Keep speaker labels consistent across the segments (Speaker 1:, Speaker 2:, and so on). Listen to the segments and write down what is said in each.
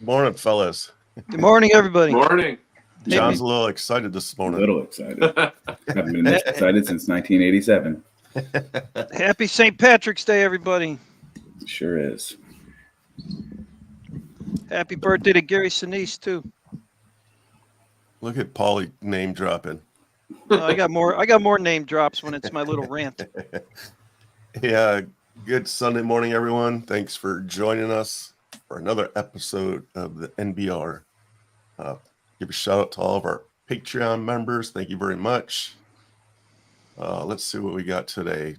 Speaker 1: Morning, fellas.
Speaker 2: Good morning, everybody.
Speaker 3: Morning.
Speaker 1: John's a little excited this morning.
Speaker 4: A little excited. Haven't been this excited since 1987.
Speaker 2: Happy St. Patrick's Day, everybody.
Speaker 4: Sure is.
Speaker 2: Happy birthday to Gary Sinise, too.
Speaker 1: Look at Paulie name dropping.
Speaker 2: I got more name drops when it's my little rant.
Speaker 1: Yeah, good Sunday morning, everyone. Thanks for joining us for another episode of the NBR. Give a shout out to all of our Patreon members. Thank you very much. Let's see what we got today.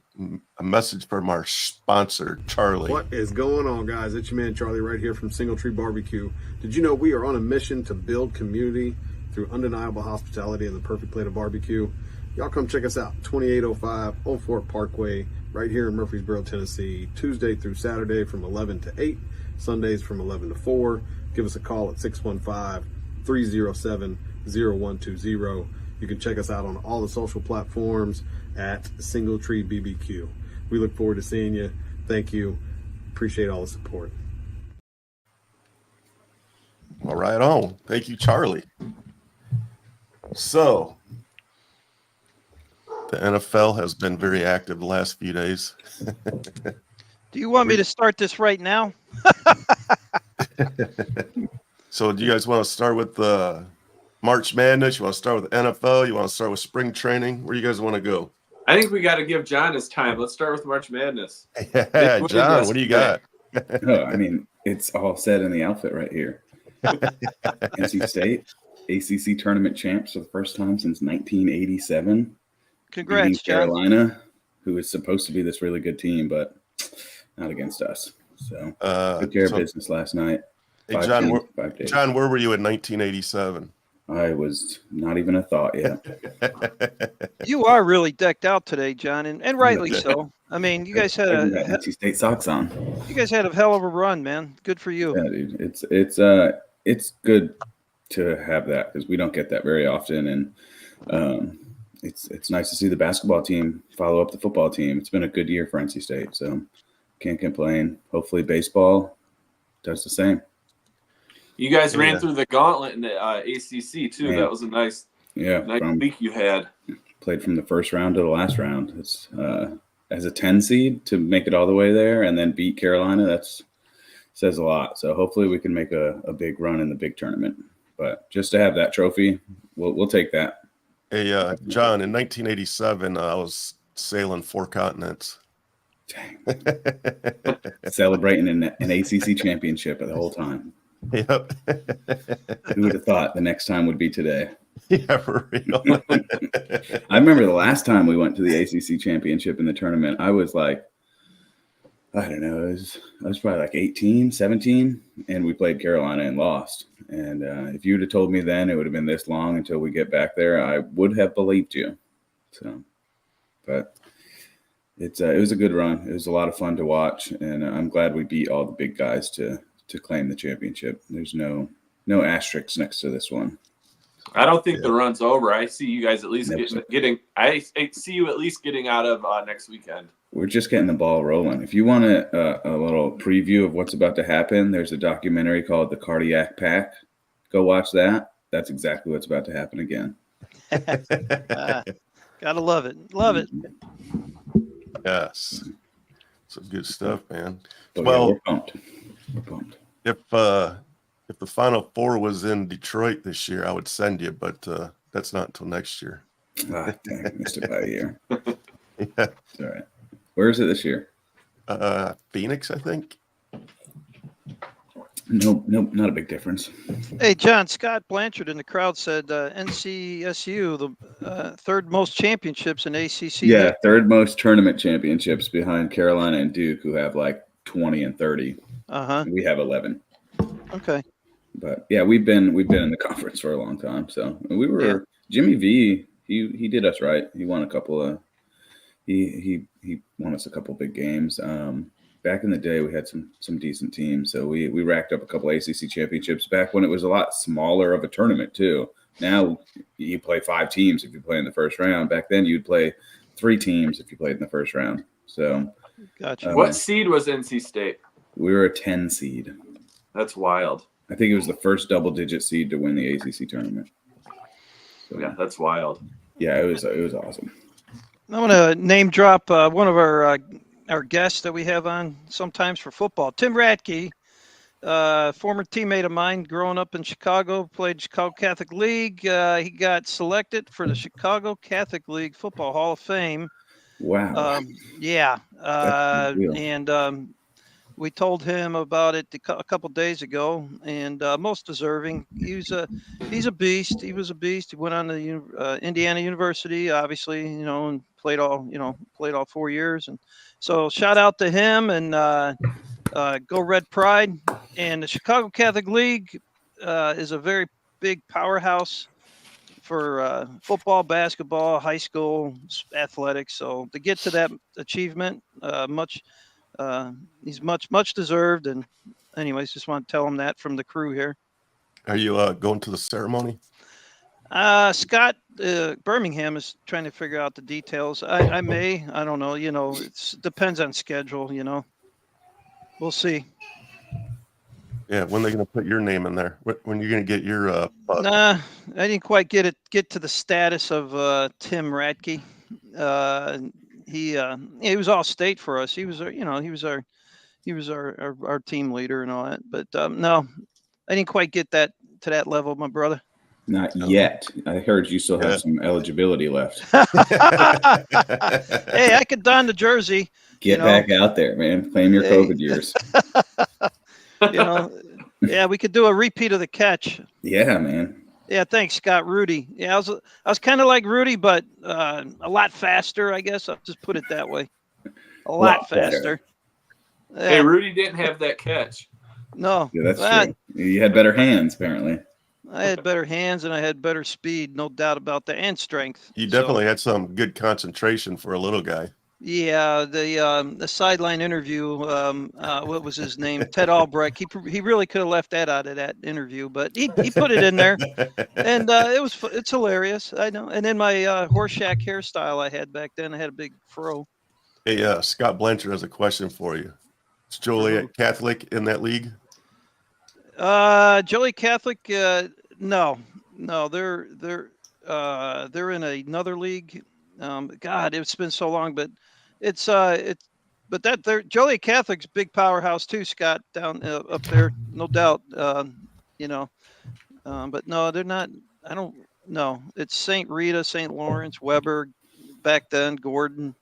Speaker 1: A message from our sponsor, Charlie.
Speaker 5: What is going on, guys? It's your man Charlie right here from Single Tree Barbecue. Did you know we are on a mission to build community through undeniable hospitality and the perfect plate of barbecue? Y'all come check us out, 2805 Old Fort Parkway, right here in Murfreesboro, Tennessee, Tuesday through Saturday from 11 to 8, Sundays from 11 to 4. Give us a call at 615-307-0120. You can check us out on all the social platforms at Single Tree BBQ. We look forward to seeing you. Thank you. Appreciate all the support.
Speaker 1: All right, on. Thank you, Charlie. So, the NFL has been very active the last few days.
Speaker 2: Do you want me to start this right now?
Speaker 1: So, do you guys want to start with the March Madness? You want to start with the NFL? You want to start with spring training? Where do you guys want to go?
Speaker 3: I think we got to give John his time. Let's start with March Madness.
Speaker 1: Yeah, John, what do you got?
Speaker 4: Oh, I mean, it's all said in the outfit right here. NC State, ACC tournament champs for the first time since 1987.
Speaker 2: Congrats, John.
Speaker 4: Carolina, who is supposed to be this really good team, but not against us. So, took care of business last night.
Speaker 1: Hey, John, where were you in 1987?
Speaker 4: I was not even a thought yet.
Speaker 2: You are really decked out today, John, and rightly so. I mean, you guys had
Speaker 4: NC State socks on.
Speaker 2: You guys had a hell of a run, man. Good for you.
Speaker 4: Yeah, dude. It's good to have that because we don't get that very often, and it's nice to see the basketball team follow up the football team. It's been a good year for NC State, so can't complain. Hopefully, baseball does the same.
Speaker 3: You guys ran through the gauntlet in the ACC too.
Speaker 4: Yeah.
Speaker 3: That was a nice week you had.
Speaker 4: Played from the first round to the last round. It's as a 10 seed to make it all the way there and then beat Carolina. That's says a lot. So hopefully we can make a big run in the big tournament. But just to have that trophy, we'll take that.
Speaker 1: Hey, John, in 1987, I was sailing 4 continents.
Speaker 4: Dang. Celebrating an ACC championship the whole time.
Speaker 1: Yep.
Speaker 4: Who would have thought the next time would be today?
Speaker 1: Yeah, for real.
Speaker 4: I remember the last time we went to the ACC championship in the tournament, I was like, I don't know, I was probably like 18, 17, and we played Carolina and lost. And if you would have told me then it would have been this long until we get back there, I would have believed you. So, but it was a good run. It was a lot of fun to watch, and I'm glad we beat all the big guys to claim the championship. There's no asterisks next to this one.
Speaker 3: I don't think the run's over. I see you guys at least getting. I see you at least getting out of next weekend.
Speaker 4: We're just getting the ball rolling. If you want a little preview of what's about to happen, there's a documentary called The Cardiac Pack. Go watch that. That's exactly what's about to happen again.
Speaker 2: Gotta love it. Love it.
Speaker 1: Yes. Some good stuff, man.
Speaker 4: But
Speaker 1: well,
Speaker 4: yeah, we're pumped. We're pumped.
Speaker 1: If the Final Four was in Detroit this year, I would send you, but that's not until next year.
Speaker 4: Ah, dang, missed it by a year.
Speaker 1: Yeah.
Speaker 4: It's all right. Where is it this year?
Speaker 1: Phoenix, I think.
Speaker 4: Nope, not a big difference.
Speaker 2: Hey, John, Scott Blanchard in the crowd said NCSU, the third most championships in ACC.
Speaker 4: Yeah, third most tournament championships behind Carolina and Duke, who have like 20 and 30.
Speaker 2: Uh-huh.
Speaker 4: We have 11.
Speaker 2: Okay.
Speaker 4: But yeah, we've been in the conference for a long time. So we were Jimmy V. He did us right. He won a couple of he won us a couple big games. Back in the day, we had some decent teams. So we racked up a couple ACC championships back when it was a lot smaller of a tournament too. Now you play 5 teams if you play in the first round. Back then you'd play 3 teams if you played in the first round. So
Speaker 2: gotcha.
Speaker 3: What seed was NC State?
Speaker 4: We were a 10 seed.
Speaker 3: That's wild.
Speaker 4: I think it was the first double-digit seed to win the ACC tournament. So,
Speaker 3: Yeah, that's wild.
Speaker 4: yeah, it was awesome.
Speaker 2: I want to name drop one of our guests that we have on sometimes for football. Tim Radke, former teammate of mine growing up in Chicago, played Chicago Catholic League. He got selected for the Chicago Catholic League Football Hall of Fame.
Speaker 4: Wow.
Speaker 2: Yeah.
Speaker 4: That's a big deal.
Speaker 2: And we told him about it a couple days ago, and most deserving. He's a beast. He was a beast. He went on to Indiana University, obviously, and played all 4 years. And so shout out to him, and go Red Pride. And the Chicago Catholic League is a very big powerhouse for football, basketball, high school athletics. So to get to that achievement, he's much deserved. And anyways, just want to tell him that from the crew here.
Speaker 1: Are you going to the ceremony?
Speaker 2: Scott Birmingham is trying to figure out the details. I don't know. It depends on schedule. We'll see.
Speaker 1: Yeah, when are they going to put your name in there? When are you going to get your
Speaker 2: Nah, I didn't quite get to the status of Tim Radke. He was all state for us. He was our team leader and all that. But no, I didn't quite get to that level, my brother.
Speaker 4: Not yet. I heard you still have some eligibility left.
Speaker 2: Hey, I could don the jersey.
Speaker 4: Get back out there, man. Claim your COVID years.
Speaker 2: Yeah, we could do a repeat of the catch.
Speaker 4: Yeah, man.
Speaker 2: Yeah, thanks, Scott. Rudy. Yeah, I was kind of like Rudy, but a lot faster, I guess. I'll just put it that way. A lot faster. Yeah.
Speaker 3: Hey, Rudy didn't have that catch.
Speaker 2: No.
Speaker 4: Yeah, that's true. You had better hands, apparently.
Speaker 2: I had better hands and I had better speed, no doubt about that, and strength.
Speaker 1: You definitely had some good concentration for a little guy.
Speaker 2: Yeah, the sideline interview. What was his name? Ted Albrecht. He really could have left that out of that interview, but he put it in there, and it's hilarious. I know. And then my Horseshack hairstyle I had back then. I had a big fro.
Speaker 1: Hey, Scott Blanchard has a question for you. Is Joliet Catholic in that league?
Speaker 2: Joliet Catholic. No, they're in another league. God, it's been so long, but Joliet Catholic's big powerhouse too, Scott, down up there, no doubt. But no, they're not. I don't know. It's St. Rita, St. Lawrence, Weber, back then, Gordon,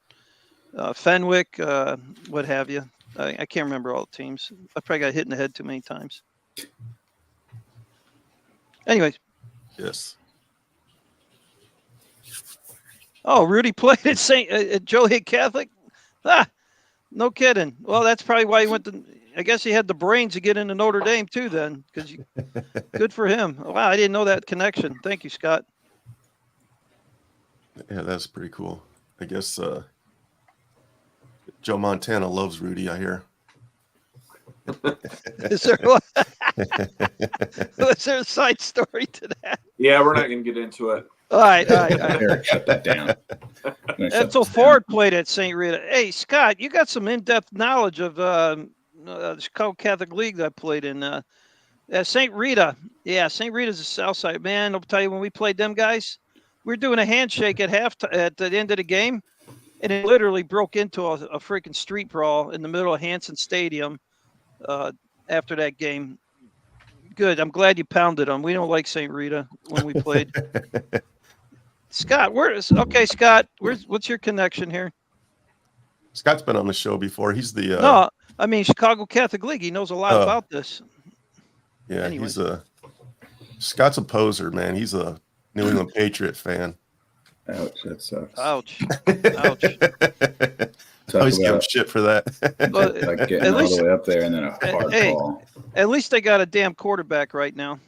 Speaker 2: Fenwick, what have you. I can't remember all the teams. I probably got hit in the head too many times. Anyways.
Speaker 1: Yes.
Speaker 2: Oh, Rudy played at Joliet Catholic? No kidding. Well, that's probably why he went to. I guess he had the brains to get into Notre Dame too. Then, because good for him. Wow, I didn't know that connection. Thank you, Scott.
Speaker 1: Yeah, that's pretty cool. I guess Joe Montana loves Rudy. I hear.
Speaker 2: Is there was there a side story to that?
Speaker 3: Yeah, we're not going to get into it.
Speaker 2: All right.
Speaker 4: Eric, shut that down.
Speaker 2: Edsel Ford played at St. Rita. Hey, Scott, you got some in-depth knowledge of the Chicago Catholic League that I played in. St. Rita. Yeah, St. Rita's the south side. Man, I'll tell you, when we played them guys, we were doing a handshake at the end of the game, and it literally broke into a freaking street brawl in the middle of Hanson Stadium after that game. Good. I'm glad you pounded them. We don't like St. Rita when we played. Scott, what's your connection here?
Speaker 1: Scott's been on the show before. He's the
Speaker 2: no, I mean Chicago Catholic League. He knows a lot about this.
Speaker 1: Yeah,
Speaker 2: anyway.
Speaker 1: Scott's a poser, man. He's a New England Patriot fan.
Speaker 4: Ouch, that sucks.
Speaker 2: Ouch.
Speaker 1: I always give him shit for that.
Speaker 2: But
Speaker 4: like getting all the way up there and then a hard ball.
Speaker 2: At least they got a damn quarterback right now.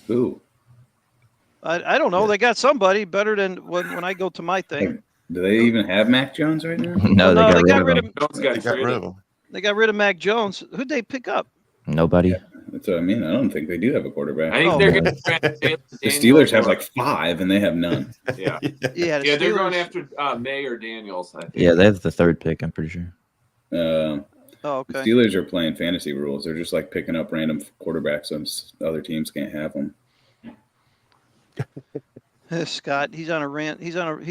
Speaker 4: Ooh.
Speaker 2: I don't know. Yeah. They got somebody better than when I go to my thing.
Speaker 4: Do they even have Mac Jones right now?
Speaker 6: No, they got rid of him.
Speaker 1: They got rid of him.
Speaker 2: They got rid of Mac Jones. Who'd they pick up?
Speaker 6: Nobody.
Speaker 4: Yeah, that's what I mean. I don't think they do have a quarterback.
Speaker 3: I think they're going to.
Speaker 4: The Steelers have like 5, and they have none.
Speaker 3: Yeah.
Speaker 2: Yeah,
Speaker 3: they're going after May or Daniels, I think.
Speaker 6: Yeah, they have the 3rd pick, I'm pretty sure.
Speaker 2: Oh, okay.
Speaker 4: The Steelers are playing fantasy rules. They're just like picking up random quarterbacks so other teams can't have them.
Speaker 2: Scott, he's on a rant. He's on.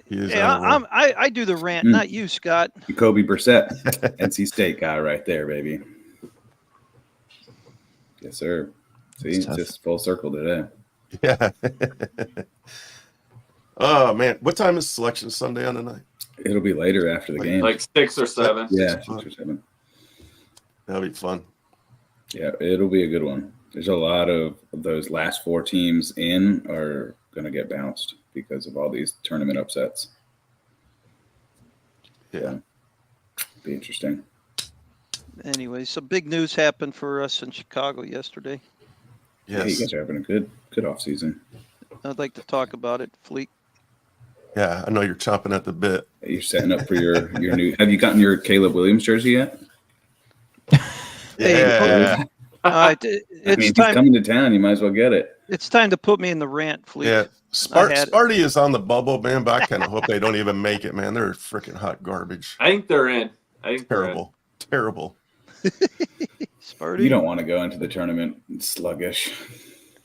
Speaker 1: Yeah,
Speaker 2: I do the rant, not you, Scott.
Speaker 4: Jacoby Brissett, NC State guy right there, baby. Yes, sir. See, it's just full circle today.
Speaker 1: Yeah. Oh man, what time is Selection Sunday on tonight?
Speaker 4: It'll be later after the game.
Speaker 3: Like 6 or 7.
Speaker 4: Yeah, 6 or 7.
Speaker 1: That'll be fun.
Speaker 4: Yeah, it'll be a good one. There's a lot of those last 4 teams in are going to get bounced because of all these tournament upsets.
Speaker 1: Yeah.
Speaker 4: Be interesting.
Speaker 2: Anyway, so big news happened for us in Chicago yesterday.
Speaker 1: Yes.
Speaker 4: Yeah, you guys are having a good off season.
Speaker 2: I'd like to talk about it, Fleek.
Speaker 1: Yeah, I know you're chomping at the bit.
Speaker 4: You're setting up for your new. Have you gotten your Caleb Williams jersey yet?
Speaker 1: Yeah.
Speaker 2: It's
Speaker 4: If he's coming to town, you might as well get it.
Speaker 2: It's time to put me in the rant, Fleek.
Speaker 1: Yeah. Sparty is on the bubble, man, but I kind of hope they don't even make it, man. They're freaking hot garbage.
Speaker 3: I think they're in.
Speaker 1: Terrible.
Speaker 2: Sparty.
Speaker 4: You don't want to go into the tournament sluggish.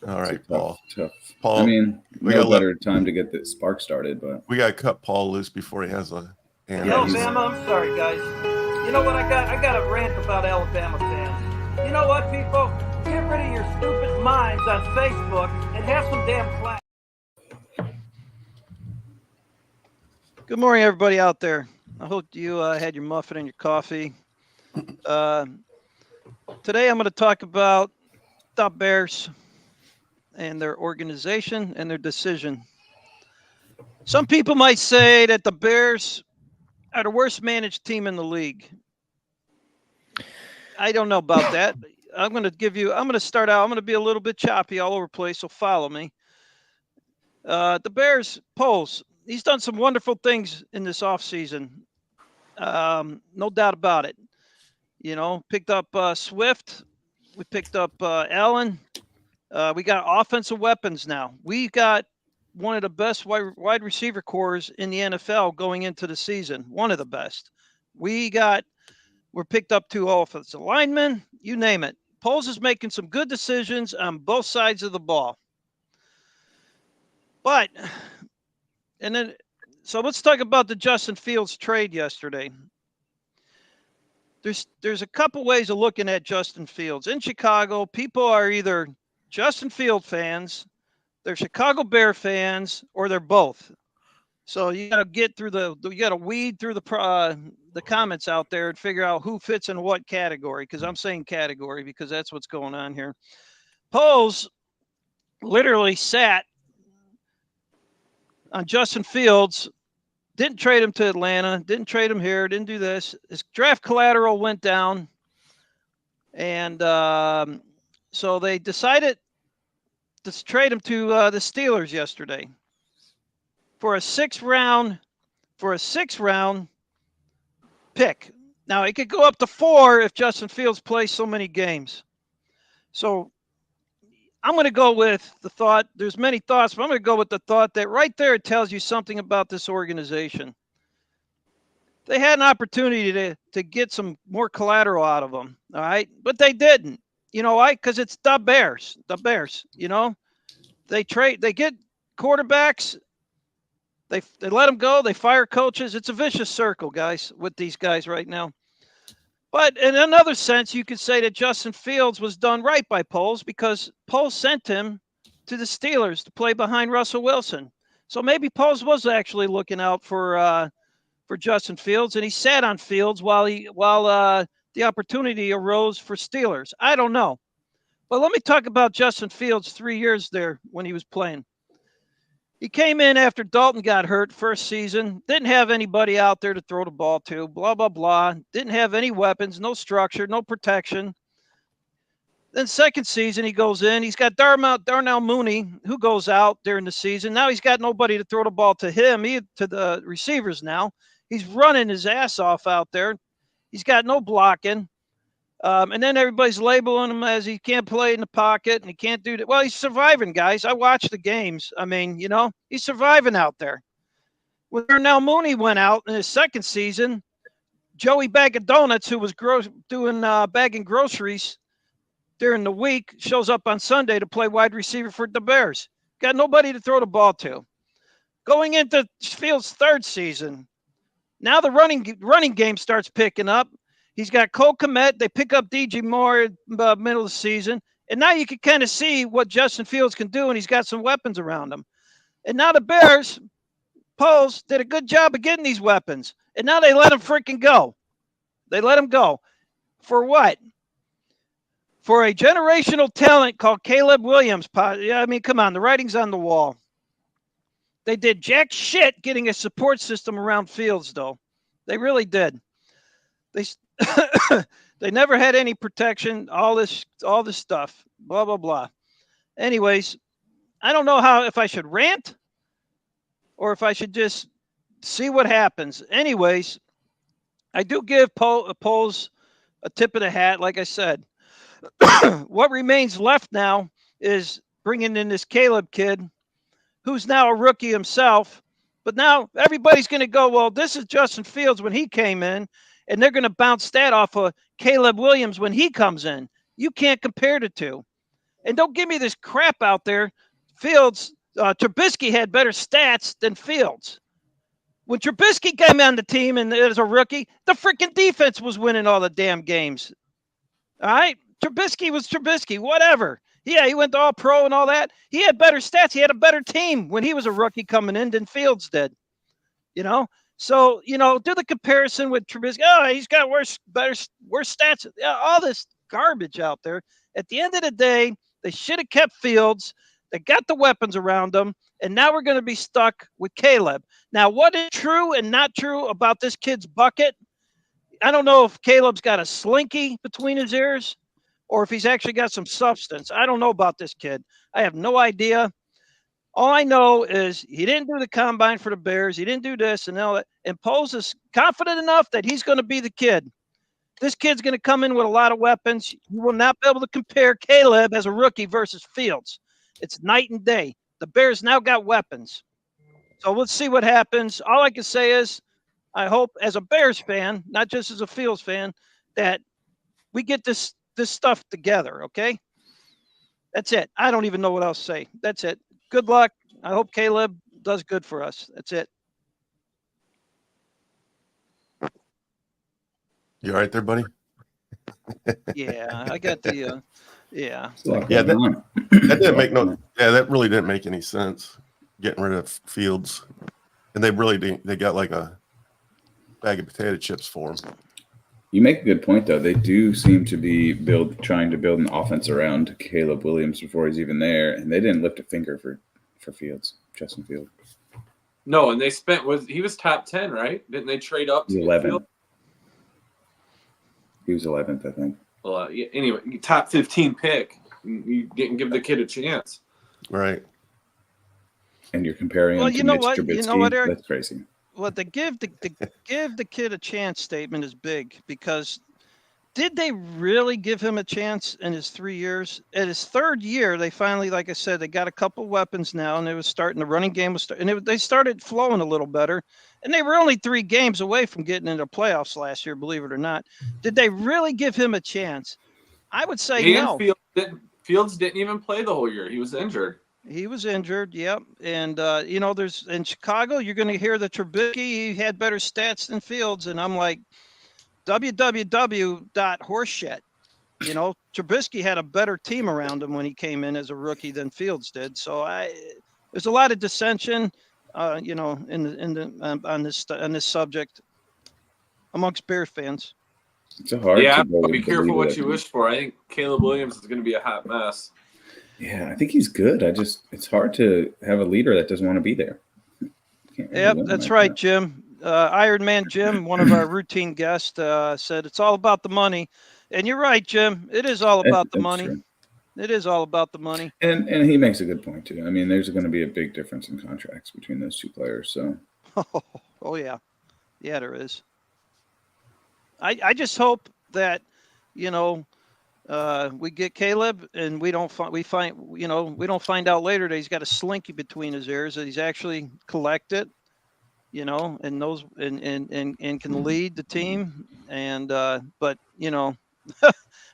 Speaker 1: All right, Paul.
Speaker 4: Tough.
Speaker 1: Paul,
Speaker 4: I mean, no better time to get the spark started, but
Speaker 1: we got to cut Paul loose before he has a.
Speaker 6: Alabama, I'm sorry, guys. You know what? I got a rant about Alabama fans. You know what, people? Get rid of your stupid minds on Facebook and have some damn class.
Speaker 2: Good morning, everybody out there. I hope you had your muffin and your coffee. Today, I'm going to talk about the Bears and their organization and their decision. Some people might say that the Bears are the worst managed team in the league. I don't know about that. I'm going to start out. I'm going to be a little bit choppy all over the place, so follow me. The Bears, Poles, he's done some wonderful things in this offseason. No doubt about it. You know, picked up Swift. We picked up Allen. We got offensive weapons now. We got one of the best wide receiver cores in the NFL going into the season. One of the best. We're picked up 2 offensive linemen. You name it. Poles is making some good decisions on both sides of the ball. So let's talk about the Justin Fields trade yesterday. There's a couple ways of looking at Justin Fields. In Chicago, people are either Justin Field fans, they're Chicago Bear fans, or they're both. So you got to weed through the comments out there and figure out who fits in what category, because I'm saying category because that's what's going on here. Poles literally sat on Justin Fields, didn't trade him to Atlanta, didn't trade him here, didn't do this. His draft collateral went down, and so they decided to trade him to the Steelers yesterday for a 6th round pick. Now, it could go up to 4 if Justin Fields plays so many games. So I'm going to go with the thought. There's many thoughts, but I'm going to go with the thought that right there it tells you something about this organization. They had an opportunity to get some more collateral out of them, all right? But they didn't. You know why? Because it's the Bears. The Bears, you know? They get quarterbacks. They let them go. They fire coaches. It's a vicious circle, guys, with these guys right now. But in another sense, you could say that Justin Fields was done right by Poles because Poles sent him to the Steelers to play behind Russell Wilson. So maybe Poles was actually looking out for Justin Fields, and he sat on Fields while the opportunity arose for Steelers. I don't know. But let me talk about Justin Fields 3 years there when he was playing. He came in after Dalton got hurt first season, didn't have anybody out there to throw the ball to, blah, blah, blah. Didn't have any weapons, no structure, no protection. Then second season, he goes in. He's got Darnell Mooney, who goes out during the season. Now he's got nobody to throw the ball to him, to the receivers now. He's running his ass off out there. He's got no blocking. And then everybody's labeling him as he can't play in the pocket and he can't do that. Well, he's surviving, guys. I watched the games. I mean, you know, he's surviving out there. When Darnell Mooney went out in his second season, Joey Bag of Donuts, who was doing bagging groceries during the week, shows up on Sunday to play wide receiver for the Bears. Got nobody to throw the ball to. Going into Fields' third season, now the running game starts picking up. He's got Cole Kmet. They pick up DJ Moore in the middle of the season. And now you can kind of see what Justin Fields can do, and he's got some weapons around him. And now the Bears, Poles, did a good job of getting these weapons. And now they let him freaking go. They let him go. For what? For a generational talent called Caleb Williams. Yeah, I mean, come on. The writing's on the wall. They did jack shit getting a support system around Fields, though. They really did. They never had any protection, all this stuff, blah, blah, blah. Anyways, I don't know if I should rant or if I should just see what happens. Anyways, I do give Poles a tip of the hat, like I said. What remains left now is bringing in this Caleb kid, who's now a rookie himself. But now everybody's going to go, well, this is Justin Fields when he came in, and they're going to bounce that off of Caleb Williams when he comes in. You can't compare the two. And don't give me this crap out there. Fields, Trubisky had better stats than Fields. When Trubisky came on the team and as a rookie, the freaking defense was winning all the damn games. All right? Trubisky was Trubisky, whatever. Yeah, he went to All-Pro and all that. He had better stats. He had a better team when he was a rookie coming in than Fields did. You know? So, you know, do the comparison with Trubisky. Oh, he's got worse stats. Yeah, all this garbage out there. At the end of the day, they should have kept Fields. They got the weapons around them, and now we're going to be stuck with Caleb. Now, what is true and not true about this kid's bucket? I don't know if Caleb's got a slinky between his ears or if he's actually got some substance. I don't know about this kid. I have no idea. All I know is he didn't do the combine for the Bears. He didn't do this and all that. And Poles is confident enough that he's going to be the kid. This kid's going to come in with a lot of weapons. You will not be able to compare Caleb as a rookie versus Fields. It's night and day. The Bears now got weapons. So let's see what happens. All I can say is I hope as a Bears fan, not just as a Fields fan, that we get this stuff together, okay? That's it. I don't even know what else to say. That's it. Good luck. I hope Caleb does good for us. That's it.
Speaker 1: You all right there, buddy?
Speaker 2: Yeah, I got the yeah.
Speaker 1: Yeah, that didn't make that really didn't make any sense. Getting rid of Fields, and they really didn't. They got like a bag of potato chips for him.
Speaker 4: You make a good point, though. They do seem to be trying to build an offense around Caleb Williams before he's even there, and they didn't lift a finger for Fields, Justin Fields.
Speaker 3: No, and they he was top 10, right? Didn't they trade up to
Speaker 4: 11? He was 11th, I think.
Speaker 3: Well, yeah, anyway, top 15 pick. You didn't give the kid a chance,
Speaker 1: right?
Speaker 4: And you're comparing him to Mitch Trubisky. You know what, Eric? That's crazy.
Speaker 2: Well, the give the kid a chance statement is big because did they really give him a chance in his 3 years? At his third year, they finally, like I said, they got a couple weapons now, and it was starting. The running game was starting, and they started flowing a little better. And they were only 3 games away from getting into playoffs last year, believe it or not. Did they really give him a chance? I would say no.
Speaker 3: Fields didn't even play the whole year. He was injured.
Speaker 2: He was injured, yep. And, you know, there's in Chicago, you're going to hear that Trubisky, he had better stats than Fields. And I'm like, www.horseshit. You know, Trubisky had a better team around him when he came in as a rookie than Fields did. So there's a lot of dissension, you know, on this subject amongst Bears fans.
Speaker 4: It's a hard.
Speaker 3: Yeah, but be careful what you wish for. I think Caleb Williams is going to be a hot mess.
Speaker 4: Yeah, I think he's good. It's hard to have a leader that doesn't want to be there.
Speaker 2: Yep, that's right, Jim. Iron Man Jim, one of our routine guests, said it's all about the money. And you're right, Jim. It is all about the money. True. It is all about the money.
Speaker 4: And he makes a good point, too. I mean, there's going to be a big difference in contracts between those two players. So,
Speaker 2: oh yeah. Yeah, there is. I just hope that, you know, we get Caleb and we don't find out later that he's got a slinky between his ears, that he's actually collected. and knows and can lead the team. And but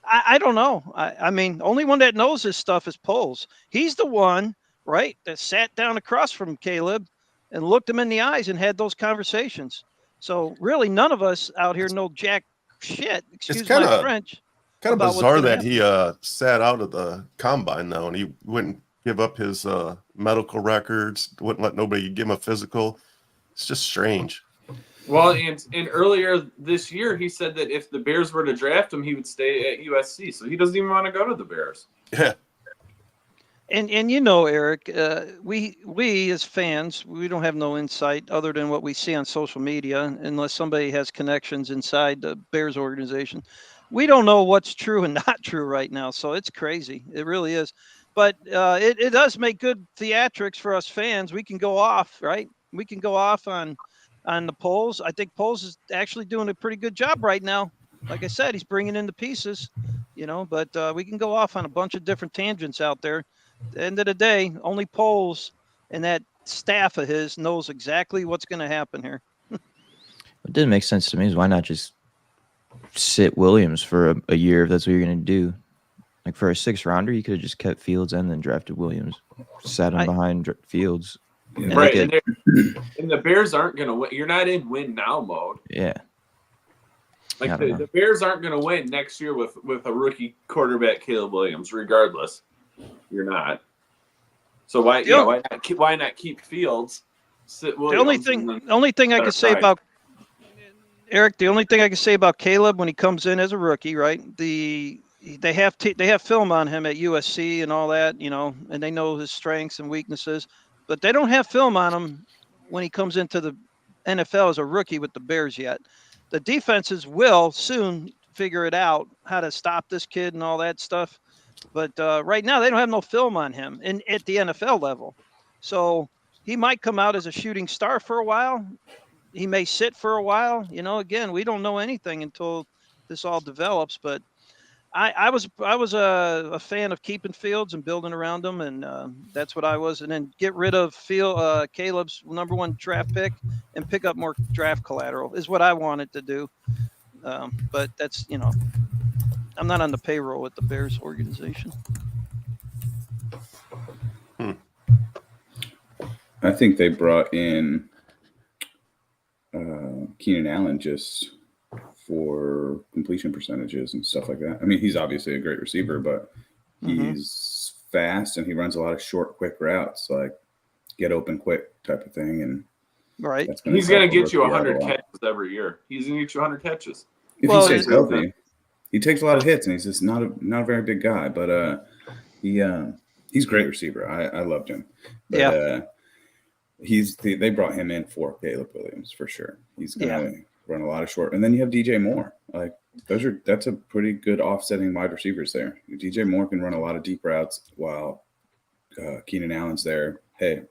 Speaker 2: I don't know. I mean, only one that knows this stuff is Poles. He's the one, right, that sat down across from Caleb and looked him in the eyes and had those conversations. So really, none of us out here know jack shit. Excuse my French.
Speaker 1: Kind of bizarre that he sat out of the combine though, and he wouldn't give up his medical records, wouldn't let nobody give him a physical. It's just strange.
Speaker 3: Well, and earlier this year, he said that if the Bears were to draft him, he would stay at USC. So he doesn't even want to go to the Bears.
Speaker 1: Yeah.
Speaker 2: And Eric, we as fans, we don't have no insight other than what we see on social media, unless somebody has connections inside the Bears organization. We don't know what's true and not true right now, so it's crazy. It really is. But it does make good theatrics for us fans. We can go off, right? We can go off on the Poles. I think Poles is actually doing a pretty good job right now. Like I said, he's bringing in the pieces, but we can go off on a bunch of different tangents out there. At the end of the day, only Poles and that staff of his knows exactly what's going to happen here.
Speaker 7: What didn't make sense to me is why not just sit Williams for a year if that's what you're going to do. Like for a 6th rounder, you could have just kept Fields and then drafted Williams. Sat him behind Fields.
Speaker 3: Yeah, right. And the Bears aren't going to win. You're not in win now mode.
Speaker 7: Yeah.
Speaker 3: Like the Bears aren't going to win next year with a rookie quarterback, Caleb Williams, regardless. You're not. So why not keep Fields? Sit Williams.
Speaker 2: The only thing I can say about Eric, the only thing I can say about Caleb when he comes in as a rookie, right? They have film on him at USC and all that, and they know his strengths and weaknesses, but they don't have film on him when he comes into the NFL as a rookie with the Bears yet. The defenses will soon figure it out how to stop this kid and all that stuff. But right now, they don't have no film on him at the NFL level. So he might come out as a shooting star for a while. He may sit for a while. Again, we don't know anything until this all develops. But I was a fan of keeping Fields and building around him, and that's what I was. And then get rid of Caleb's number 1 draft pick and pick up more draft collateral is what I wanted to do. But that's, I'm not on the payroll with the Bears organization.
Speaker 4: I think they brought in Keenan Allen just for completion percentages and stuff like that. I mean, he's obviously a great receiver, but he's fast and he runs a lot of short, quick routes, like get open quick type of thing. And
Speaker 2: right,
Speaker 3: he's going to get you 100 catches every year. He's going to get you 100 catches.
Speaker 4: If he stays healthy. He takes a lot of hits, and he's just not a very big guy. But he's a great receiver. I loved him. But, they brought him in for Caleb Williams for sure. He's gonna run a lot of short, and then you have DJ Moore. Like that's a pretty good offsetting wide receivers there. DJ Moore can run a lot of deep routes while Keenan Allen's there. Hey,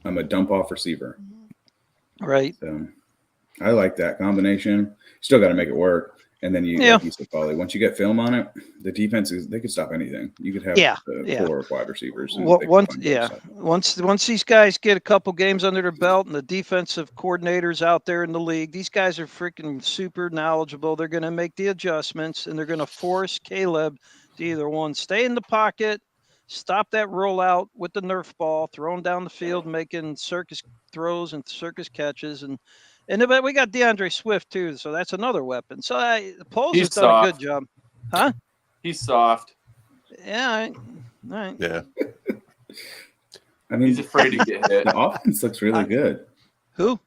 Speaker 4: I'm a dump off receiver.
Speaker 2: Right.
Speaker 4: So I like that combination. Still got to make it work. And then like you said, Paulie, once you get film on it, the defense they could stop anything. You could have 4 wide receivers.
Speaker 2: Once these guys get a couple games under their belt and the defensive coordinators out there in the league, these guys are freaking super knowledgeable. They're going to make the adjustments and they're going to force Caleb to either stay in the pocket, stop that rollout with the Nerf ball, throwing down the field, making circus throws and circus catches, and but we got DeAndre Swift too, so that's another weapon. So Poles has done a good job, huh?
Speaker 3: He's soft.
Speaker 2: Yeah, all right.
Speaker 1: Yeah.
Speaker 4: I mean,
Speaker 3: he's afraid to get hit.
Speaker 4: The offense looks really good.
Speaker 2: Who?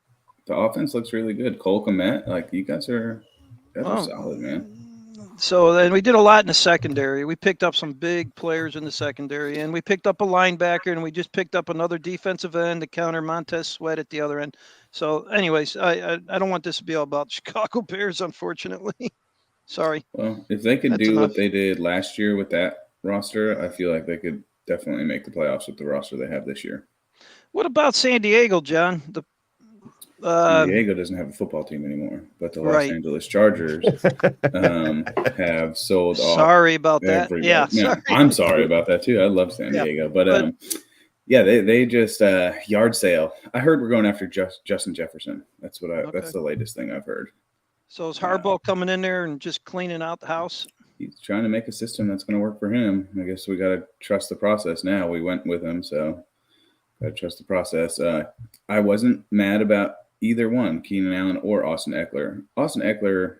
Speaker 4: The offense looks really good. Cole Kmet, like you guys are solid, man.
Speaker 2: So then we did a lot in the secondary. We picked up some big players in the secondary, and we picked up a linebacker, and we just picked up another defensive end to counter Montez Sweat at the other end. So anyways, I don't want this to be all about the Chicago Bears, unfortunately. Sorry.
Speaker 4: Well, if they could do what they did last year with that roster, I feel like they could definitely make the playoffs with the roster they have this year.
Speaker 2: What about San Diego, John?
Speaker 4: San Diego doesn't have a football team anymore, but the Los Angeles Chargers have sold off.
Speaker 2: Sorry about that. Yeah,
Speaker 4: I'm sorry about that too. I love San Diego, but Yeah, they just yard sale. I heard we're going after Justin Jefferson. That's that's the latest thing I've heard.
Speaker 2: So is Harbaugh coming in there and just cleaning out the house?
Speaker 4: He's trying to make a system that's going to work for him. I guess we got to trust the process now. We went with him, so got to trust the process. I wasn't mad about either one, Keenan Allen or Austin Eckler. Austin Eckler,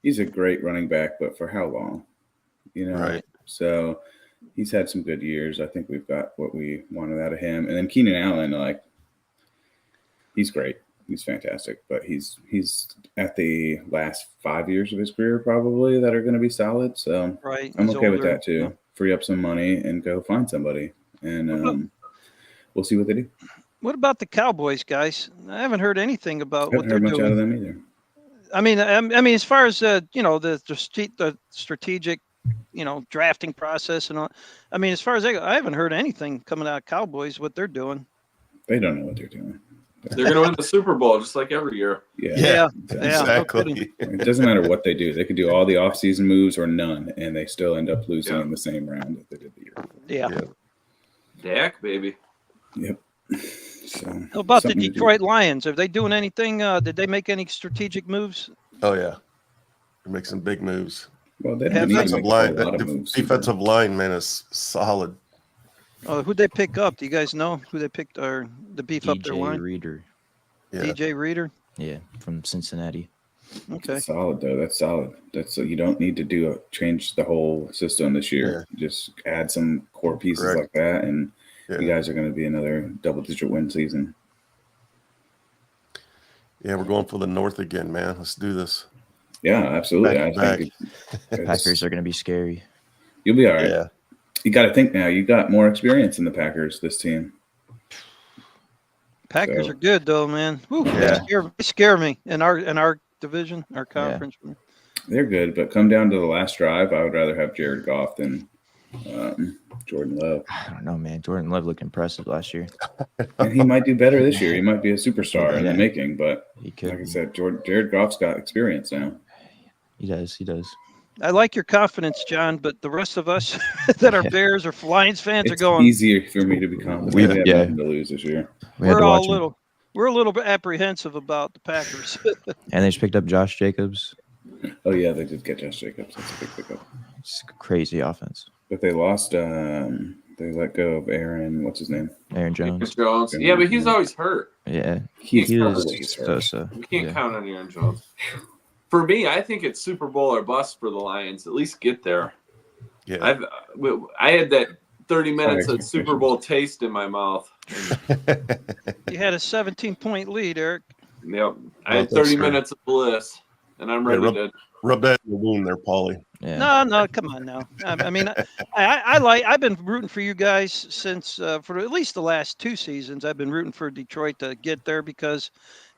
Speaker 4: he's a great running back, but for how long?
Speaker 1: Right.
Speaker 4: So he's had some good years. I think we've got what we wanted out of him. And then Keenan Allen, he's great. He's fantastic, but he's at the last 5 years of his career probably that are going to be solid. So I'm okay with that too. Yeah. Free up some money and go find somebody, and we'll see what they do.
Speaker 2: What about the Cowboys, guys? I haven't heard anything about what they're doing.
Speaker 4: I haven't heard much out of them either.
Speaker 2: I mean, as far as the strategic, drafting process and all. I mean, as far as I haven't heard anything coming out of Cowboys what they're doing.
Speaker 4: They don't know what they're doing.
Speaker 3: They're going to win the Super Bowl just like every year.
Speaker 2: Yeah,
Speaker 1: exactly.
Speaker 4: It doesn't matter what they do. They could do all the offseason moves or none, and they still end up losing in the same round that they did the year before.
Speaker 2: Yeah.
Speaker 3: Dak, baby.
Speaker 4: Yep. So,
Speaker 2: how about the Detroit Lions? Are they doing anything? Did they make any strategic moves?
Speaker 1: Oh, yeah. They're making some big moves.
Speaker 4: Well,
Speaker 1: defensive line, man, is solid.
Speaker 2: Oh, who'd they pick up? Do you guys know who they picked or the beef up their line?
Speaker 7: DJ Reader.
Speaker 1: Yeah.
Speaker 2: DJ Reader?
Speaker 7: Yeah, from Cincinnati.
Speaker 2: Okay.
Speaker 4: That's solid, though. That's solid. You don't need to change the whole system this year. Yeah. Just add some core pieces like that, and you guys are going to be another double-digit win season.
Speaker 1: Yeah, we're going for the North again, man. Let's do this.
Speaker 4: Yeah, absolutely. I think
Speaker 7: Packers are going to be scary.
Speaker 4: You'll be all right.
Speaker 1: Yeah.
Speaker 4: You got to think now. You got more experience in the Packers. This team.
Speaker 2: Packers are good though, man. Woo,
Speaker 1: yeah.
Speaker 2: They scare me in our division, our conference.
Speaker 4: Yeah. They're good, but come down to the last drive, I would rather have Jared Goff than Jordan Love.
Speaker 7: I don't know, man. Jordan Love looked impressive last year,
Speaker 4: and he might do better this year. He might be a superstar in the making, but like I said, Jared Goff's got experience now.
Speaker 7: He does.
Speaker 2: I like your confidence, John, but the rest of us that are Bears or Lions fans are going.
Speaker 4: It's easier for me to be confident. We have nothing to lose this year.
Speaker 2: We're a little bit apprehensive about the Packers.
Speaker 7: And they just picked up Josh Jacobs.
Speaker 4: Oh yeah, they did get Josh Jacobs. That's a big pickup.
Speaker 7: It's a crazy offense.
Speaker 4: But they lost. They let go of Aaron. What's his name?
Speaker 7: Aaron Jones.
Speaker 3: Yeah, but he's always hurt.
Speaker 7: Yeah,
Speaker 4: he
Speaker 3: is
Speaker 7: so.
Speaker 3: We can't count on Aaron Jones. For me, I think it's Super Bowl or bust for the Lions. At least get there.
Speaker 1: Yeah,
Speaker 3: I had that 30 minutes of Super Bowl taste in my mouth.
Speaker 2: You had a 17-point lead, Eric.
Speaker 3: Yep, I had 30 minutes of bliss, and I'm ready to
Speaker 1: rub that in the wound there, Paulie.
Speaker 7: Yeah.
Speaker 2: No, come on now. I mean, I've been rooting for you guys since for at least the last 2 seasons. I've been rooting for Detroit to get there because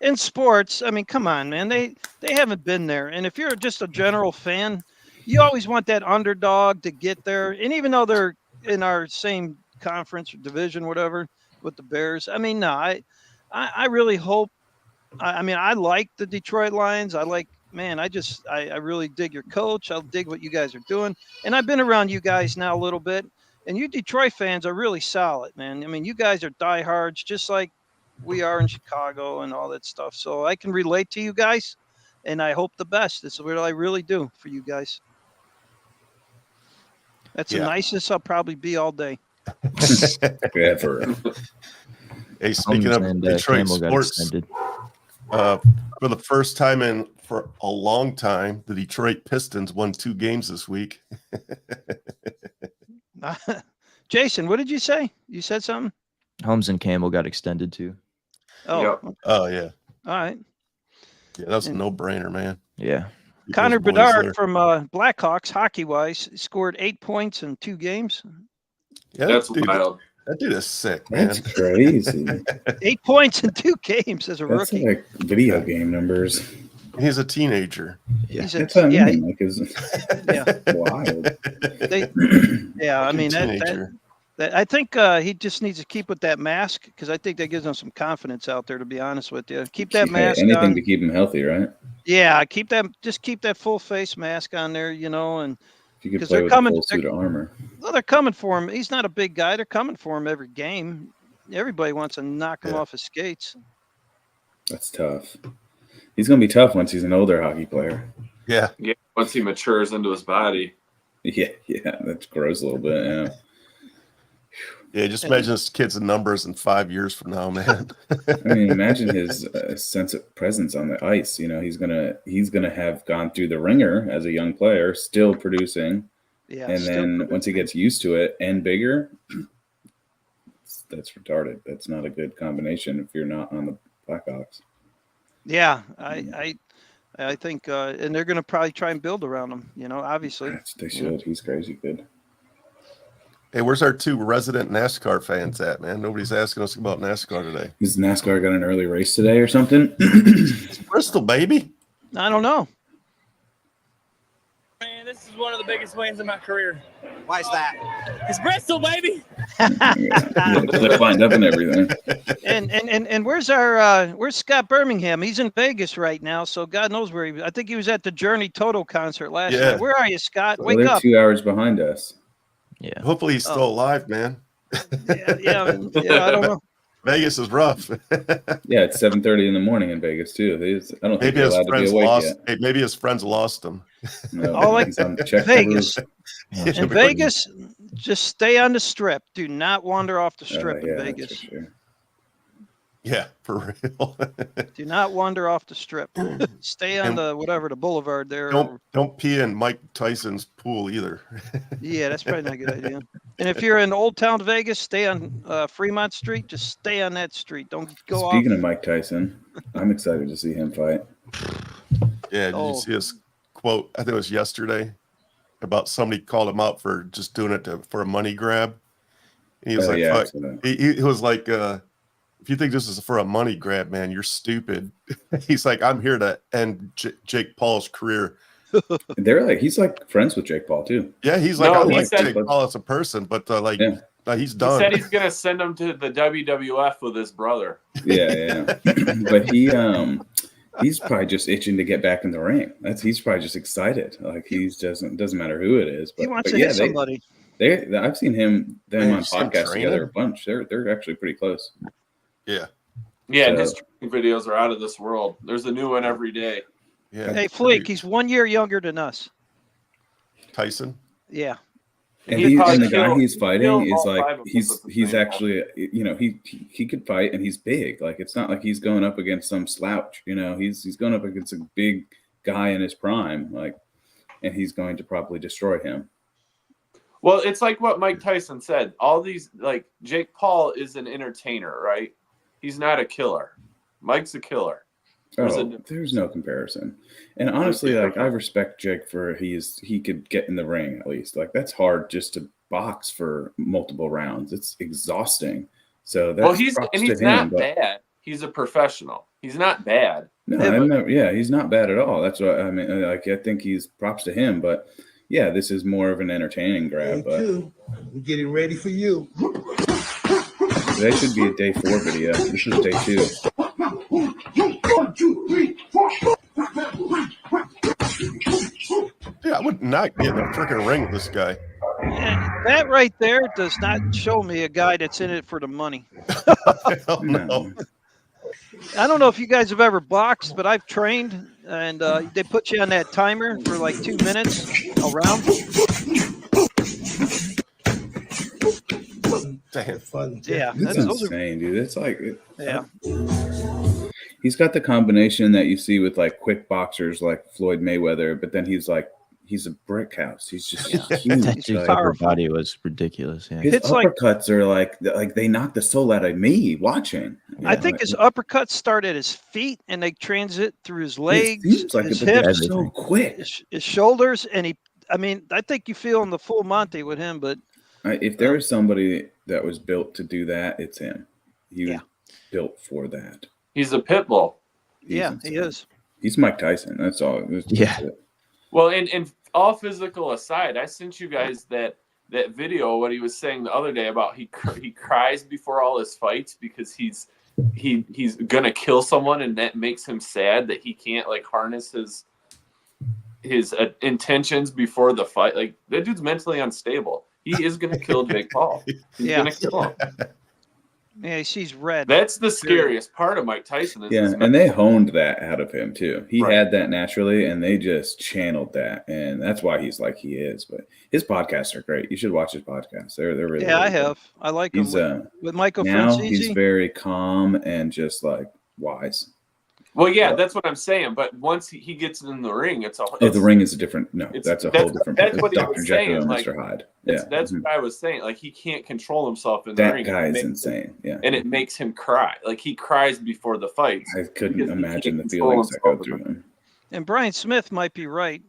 Speaker 2: in sports, I mean, come on, man, they haven't been there. And if you're just a general fan, you always want that underdog to get there. And even though they're in our same conference or division, whatever, with the Bears, I mean, no, I really hope. I mean, I like the Detroit Lions. I really dig your coach. I'll dig what you guys are doing. And I've been around you guys now a little bit. And you Detroit fans are really solid, man. I mean, you guys are diehards just like we are in Chicago and all that stuff. So I can relate to you guys, and I hope the best. That's what I really do for you guys. That's the nicest I'll probably be all day.
Speaker 4: Yeah, for real.
Speaker 1: Hey, speaking of Detroit sports, for the first time for a long time, the Detroit Pistons won 2 games this week.
Speaker 2: Jason, what did you say? You said something?
Speaker 7: Holmes and Campbell got extended too.
Speaker 2: Oh,
Speaker 3: yep.
Speaker 1: Oh yeah.
Speaker 2: All right.
Speaker 1: Yeah, that's a no-brainer, man.
Speaker 7: Yeah.
Speaker 2: Connor Bedard from Blackhawks, hockey-wise, scored 8 points in 2 games.
Speaker 1: Yeah,
Speaker 3: that's wild.
Speaker 1: That dude is sick, man.
Speaker 4: That's crazy.
Speaker 2: 8 points in 2 games as a rookie.
Speaker 4: Like video game numbers.
Speaker 1: He's a teenager.
Speaker 2: Yeah,
Speaker 4: that's what I mean. Like, wild.
Speaker 2: I mean, I think he just needs to keep with that mask because I think that gives him some confidence out there. To be honest with you, keep that mask.
Speaker 4: Anything
Speaker 2: on.
Speaker 4: To keep him healthy, right?
Speaker 2: Yeah, keep that full face mask on there, and
Speaker 4: because they're coming. Full suit of armor.
Speaker 2: Well, they're coming for him. He's not a big guy. They're coming for him every game. everybody wants to knock him off his skates.
Speaker 4: That's tough. He's going to be tough once he's an older hockey player.
Speaker 1: Yeah.
Speaker 3: Yeah. Once he matures into his body.
Speaker 4: Yeah, that's gross a little bit. Yeah.
Speaker 1: Yeah, just imagine this kid's numbers in 5 years from now, man.
Speaker 4: I mean, imagine his sense of presence on the ice. You know, he's gonna have gone through the ringer as a young player, still producing.
Speaker 2: Yeah,
Speaker 4: and then once he gets used to it and bigger, that's retarded. That's not a good combination if you're not on the Blackhawks.
Speaker 2: Yeah, I think, and they're going to probably try and build around him. You know, obviously
Speaker 4: They should. He's crazy good.
Speaker 1: Hey, where's our 2 resident NASCAR fans at, man? Nobody's asking us about NASCAR today.
Speaker 4: Is NASCAR got an early race today or something?
Speaker 1: It's Bristol, baby.
Speaker 2: I don't know.
Speaker 8: Man, this is one of the biggest wins in my career.
Speaker 6: Why is that?
Speaker 8: It's Bristol, baby.
Speaker 4: They're lined up and everything.
Speaker 2: And where's Scott Birmingham? He's in Vegas right now, so God knows where he was. I think he was at the Journey Toto concert last night. Where are you, Scott?
Speaker 4: Well,
Speaker 2: Wake
Speaker 4: they're
Speaker 2: up.
Speaker 4: 2 hours behind us.
Speaker 7: Yeah.
Speaker 1: Hopefully he's still alive, man.
Speaker 2: Yeah, I don't know.
Speaker 1: Vegas is rough.
Speaker 4: Yeah, it's 7:30 in the morning in Vegas too. I don't think
Speaker 1: Maybe
Speaker 4: they're
Speaker 1: his
Speaker 4: allowed to be
Speaker 1: friends
Speaker 4: awake
Speaker 1: lost.
Speaker 4: yet.
Speaker 1: Hey, maybe his friends lost him.
Speaker 4: No, he's on check
Speaker 2: Vegas.
Speaker 4: the
Speaker 2: In Vegas, just stay on the strip. Do not wander off the strip in
Speaker 4: yeah,
Speaker 2: Vegas.
Speaker 4: that's for sure.
Speaker 1: Yeah, for real.
Speaker 2: Do not wander off the strip. Stay on the boulevard there.
Speaker 1: Don't pee in Mike Tyson's pool either.
Speaker 2: Yeah, that's probably not a good idea. And if you're in Old Town Vegas, stay on Fremont Street. Just stay on that street. Don't go off.
Speaker 4: Speaking of Mike Tyson, I'm excited to see him fight.
Speaker 1: Yeah, did you see his quote? I think it was yesterday about somebody called him out for just doing it for a money grab. And he was like,
Speaker 4: yeah,
Speaker 1: fuck. He was like, if you think this is for a money grab, man, you're stupid. He's like, I'm here to end Jake Paul's career.
Speaker 4: He's like friends with Jake Paul too.
Speaker 1: Yeah, he's like, I like Jake Paul as a person, but he's done.
Speaker 3: He said he's gonna send him to the WWF with his brother.
Speaker 4: Yeah. But he's probably just itching to get back in the ring. He's probably just excited. Like doesn't matter who it is. But,
Speaker 2: he wants to hit somebody.
Speaker 4: I've seen them on podcasts together a bunch. They're actually pretty close.
Speaker 1: Yeah.
Speaker 3: Yeah, and his training videos are out of this world. There's a new one every day.
Speaker 1: Yeah.
Speaker 2: Hey, Fleek, he's 1 year younger than us.
Speaker 1: Tyson?
Speaker 2: Yeah.
Speaker 4: And the guy he's fighting is like he's actually, you know, he could fight and he's big. Like it's not like he's going up against some slouch, you know. He's going up against a big guy in his prime, like, and he's going to probably destroy him.
Speaker 3: Well, it's like what Mike Tyson said. All these, like, Jake Paul is an entertainer, right? He's not a killer. Mike's a killer.
Speaker 4: There's no comparison. And honestly, like, I respect Jake for he could get in the ring at least. Like, that's hard just to box for multiple rounds. It's exhausting. So that's
Speaker 3: he's not bad. He's a professional. He's not bad.
Speaker 4: No, he's not bad at all. That's what I mean. Like, I think he's props to him, but yeah, this is more of an entertaining grab. But
Speaker 9: we're getting ready for you.
Speaker 4: That should be a day 4 video. This is day 2.
Speaker 9: 1, 2, 3, 4.
Speaker 1: Yeah, I would not get in a freaking ring with this guy.
Speaker 2: That right there does not show me a guy that's in it for the money.
Speaker 1: No.
Speaker 2: I don't know if you guys have ever boxed, but I've trained, and they put you on that timer for like 2 minutes a round.
Speaker 1: Damn.
Speaker 2: Yeah,
Speaker 4: that's insane, dude. It's like,
Speaker 2: yeah.
Speaker 4: He's got the combination that you see with like quick boxers like Floyd Mayweather, but then he's a brick house. He's just huge.
Speaker 7: That upper body was ridiculous. Yeah.
Speaker 4: His uppercuts are like they knock the soul out of me watching.
Speaker 2: I think his uppercuts start at his feet and they transit through his legs, his
Speaker 4: hips, so quick.
Speaker 2: His shoulders, and I think you feel in the full Monty with him. But
Speaker 4: if there is somebody that was built to do that, it's him. He was built for that.
Speaker 3: He's a pit bull.
Speaker 2: He is.
Speaker 4: He's Mike Tyson. That's all.
Speaker 3: Well, and all physical aside, I sent you guys that video, what he was saying the other day about he cries before all his fights because he's gonna kill someone, and that makes him sad that he can't like harness his intentions before the fight. Like, that dude's mentally unstable. He is gonna kill Jake Paul. He's gonna kill him.
Speaker 2: Yeah, he sees red.
Speaker 3: That's the scariest part of Mike Tyson.
Speaker 4: Yeah, and they honed that out of him too. He
Speaker 3: Right.
Speaker 4: had that naturally, and they just channeled that, and that's why he's like he is. But his podcasts are great. You should watch his podcasts. They're really
Speaker 2: Yeah, I
Speaker 4: really good.
Speaker 2: have. I like him
Speaker 4: He's
Speaker 2: with Michael
Speaker 4: now
Speaker 2: Francesi.
Speaker 4: he's very calm and just like wise.
Speaker 3: Well, yeah, that's what I'm saying. But once he gets in the ring,
Speaker 4: The ring is a different. No, that's a whole different.
Speaker 3: That's what he
Speaker 4: Dr.
Speaker 3: was
Speaker 4: Jekyll
Speaker 3: saying.
Speaker 4: and
Speaker 3: Like,
Speaker 4: Mr. Hyde. Yeah,
Speaker 3: that's what I was saying. Like, he can't control himself in the ring.
Speaker 4: that guy is insane. Yeah,
Speaker 3: and it makes him cry. Like, he cries before the fights.
Speaker 4: I couldn't
Speaker 3: because he
Speaker 4: imagine the
Speaker 3: can't control
Speaker 4: feelings that go
Speaker 3: himself.
Speaker 4: through him.
Speaker 2: And Brian Smith might be right.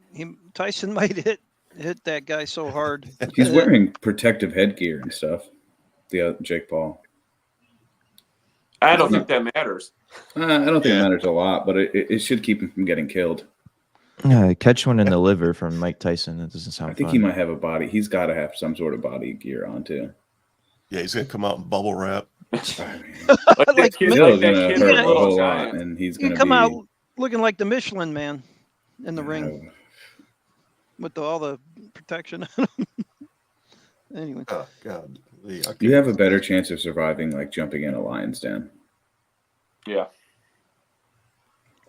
Speaker 2: Tyson might hit that guy so hard.
Speaker 4: He's wearing protective headgear and stuff. The Jake Paul.
Speaker 3: I don't think that matters.
Speaker 4: I don't think it matters a lot, but it should keep him from getting killed.
Speaker 7: Catch one in the liver from Mike Tyson. That doesn't sound
Speaker 4: I think
Speaker 7: fun.
Speaker 4: he might have a body. He's got to have some sort of body gear on too.
Speaker 1: Yeah, he's gonna come out in bubble wrap.
Speaker 3: Like
Speaker 2: Like,
Speaker 3: kid,
Speaker 4: Still
Speaker 3: like that
Speaker 4: gonna
Speaker 3: kid
Speaker 4: hurt
Speaker 3: in
Speaker 4: a
Speaker 3: Little
Speaker 4: whole
Speaker 3: Giant.
Speaker 4: lot, and he's
Speaker 2: You
Speaker 4: gonna
Speaker 2: come
Speaker 4: be
Speaker 2: out looking like the Michelin Man in the ring with all the protection. Anyway,
Speaker 1: Oh God,
Speaker 4: You have a better chance of surviving like jumping in a lion's den.
Speaker 3: Yeah.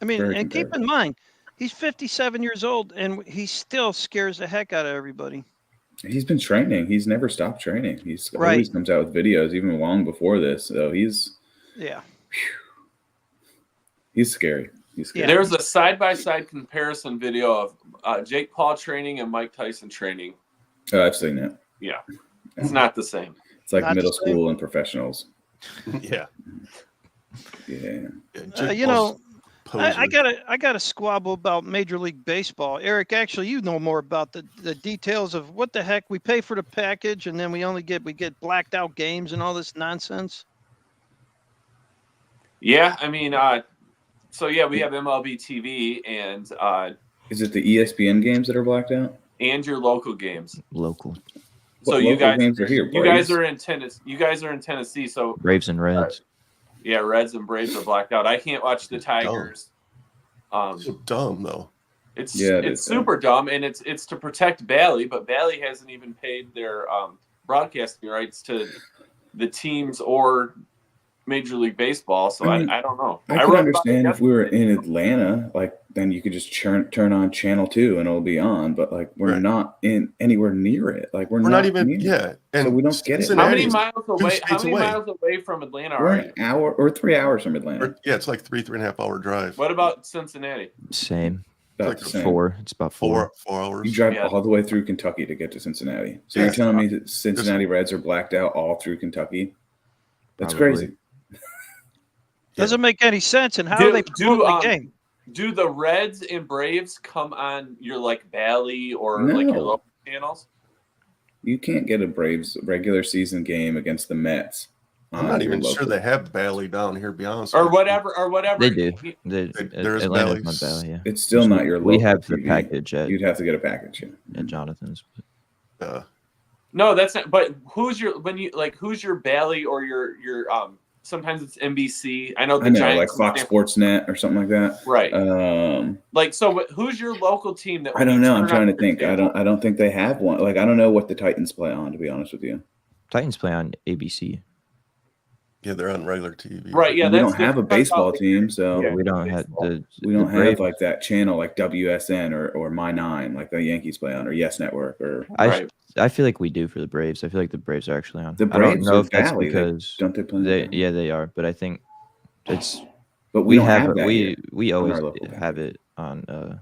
Speaker 2: I mean,
Speaker 4: Very
Speaker 2: and keep in
Speaker 4: competitive.
Speaker 2: mind, he's 57 years old, and he still scares the heck out of everybody.
Speaker 4: He's been training. He's never stopped training. He's
Speaker 2: Right.
Speaker 4: always comes out with videos, even long before this. So he's
Speaker 2: Yeah.
Speaker 4: scary. He's scary.
Speaker 2: Yeah.
Speaker 3: There's a side-by-side comparison video of Jake Paul training and Mike Tyson training.
Speaker 4: Oh, I've seen that.
Speaker 3: Yeah. It's not the same.
Speaker 4: It's like
Speaker 2: Not
Speaker 4: middle
Speaker 2: the same.
Speaker 4: school and professionals.
Speaker 1: Yeah.
Speaker 4: Yeah.
Speaker 1: Jake
Speaker 2: You know,
Speaker 1: Paul's
Speaker 2: I
Speaker 1: poser.
Speaker 2: gotta squabble about Major League Baseball. Eric, actually, you know more about the details of what the heck we pay for the package, and then we get blacked out games and all this nonsense.
Speaker 3: Yeah, I mean, so yeah, we have MLB TV and
Speaker 4: Is it the ESPN games that are blacked out?
Speaker 3: your local games.
Speaker 7: Local
Speaker 3: So
Speaker 4: What
Speaker 3: you
Speaker 4: local
Speaker 3: guys,
Speaker 4: games are here?
Speaker 3: you
Speaker 4: Braves?
Speaker 3: guys are in Tennessee. You guys are in Tennessee, so
Speaker 7: Braves and Reds.
Speaker 3: yeah, Reds and Braves are blacked out. I can't watch the Tigers.
Speaker 1: So dumb though.
Speaker 3: It's
Speaker 4: Yeah, it
Speaker 3: it's
Speaker 4: is
Speaker 3: super dumb, and it's to protect Bally, but Bally hasn't even paid their broadcasting rights to the teams or Major League Baseball. So
Speaker 4: I mean,
Speaker 3: I don't know.
Speaker 4: I
Speaker 3: wrote
Speaker 4: could
Speaker 3: about
Speaker 4: understand
Speaker 3: it
Speaker 4: if we were
Speaker 3: yesterday.
Speaker 4: in Atlanta, like then you could just turn on channel 2 and it'll be on. But like we're
Speaker 1: Right.
Speaker 4: not in anywhere near it. Like we're
Speaker 1: We're not even.
Speaker 4: near it.
Speaker 1: Yeah, and
Speaker 4: So we don't get it.
Speaker 3: How many
Speaker 1: Cincinnati's
Speaker 3: miles away? How
Speaker 1: states
Speaker 3: many
Speaker 1: away.
Speaker 3: miles away from Atlanta
Speaker 4: We're
Speaker 3: are
Speaker 4: an
Speaker 3: you?
Speaker 4: hour or 3 hours from Atlanta.
Speaker 1: Yeah, it's like 3.5 hour drive.
Speaker 3: What about Cincinnati?
Speaker 7: Same.
Speaker 4: About
Speaker 1: like
Speaker 4: the same.
Speaker 7: Four. It's about four.
Speaker 1: 4 hours.
Speaker 4: You drive
Speaker 3: Yeah.
Speaker 4: all the way through Kentucky to get to Cincinnati. So
Speaker 1: Yeah.
Speaker 4: you're telling me that Cincinnati Reds are blacked out all through Kentucky? That's
Speaker 7: Probably.
Speaker 4: crazy.
Speaker 2: Doesn't make any sense. And how are they promoting the game?
Speaker 3: Do the Reds and Braves come on your like Bally or like your
Speaker 4: No.
Speaker 3: local channels?
Speaker 4: You can't get a Braves regular season game against the Mets.
Speaker 1: I'm
Speaker 4: on
Speaker 1: not
Speaker 4: your
Speaker 1: even sure
Speaker 4: local-
Speaker 1: they have Bally down here. To be honest,
Speaker 3: Or
Speaker 1: with
Speaker 3: whatever
Speaker 7: They do.
Speaker 1: There is
Speaker 7: Atlanta's
Speaker 1: Bally's.
Speaker 7: not Bally, yeah.
Speaker 4: It's still not your local
Speaker 7: We have the
Speaker 4: TV.
Speaker 7: package at
Speaker 4: You'd have to get a package. Yeah.
Speaker 7: Jonathan's.
Speaker 1: you.
Speaker 3: No, that's not. But who's your who's your Bally or your sometimes it's NBC. I know the
Speaker 4: I know,
Speaker 3: Giants
Speaker 4: like Fox Sports Net or something like that.
Speaker 3: Right.
Speaker 4: Like
Speaker 3: so who's your local team that
Speaker 4: I don't know. I'm
Speaker 3: turn
Speaker 4: trying to
Speaker 3: on
Speaker 4: think.
Speaker 3: your
Speaker 4: I
Speaker 3: channel?
Speaker 4: don't think they have one. Like I don't know what the Titans play on, to be honest with you.
Speaker 7: Titans play on ABC.
Speaker 1: Yeah, they're on regular TV.
Speaker 3: Right, yeah,
Speaker 4: we
Speaker 3: that's
Speaker 4: don't have a
Speaker 3: different.
Speaker 4: baseball team, so
Speaker 3: Yeah.
Speaker 7: We don't have
Speaker 4: we don't have
Speaker 7: Braves-
Speaker 4: like that channel like WSN or My Nine, like the Yankees play on, or Yes Network, or
Speaker 3: Right.
Speaker 7: I feel like we do for the Braves. I feel like the Braves are actually on.
Speaker 4: the
Speaker 7: I don't
Speaker 4: Braves
Speaker 7: know
Speaker 4: are
Speaker 7: if that's
Speaker 4: Valley.
Speaker 7: because
Speaker 4: Don't they play? on
Speaker 7: they
Speaker 4: Valley?
Speaker 7: yeah they are, but I think it's
Speaker 4: But
Speaker 7: we
Speaker 4: we don't
Speaker 7: have
Speaker 4: have that here.
Speaker 7: we
Speaker 4: on
Speaker 7: always
Speaker 4: our local
Speaker 7: have it on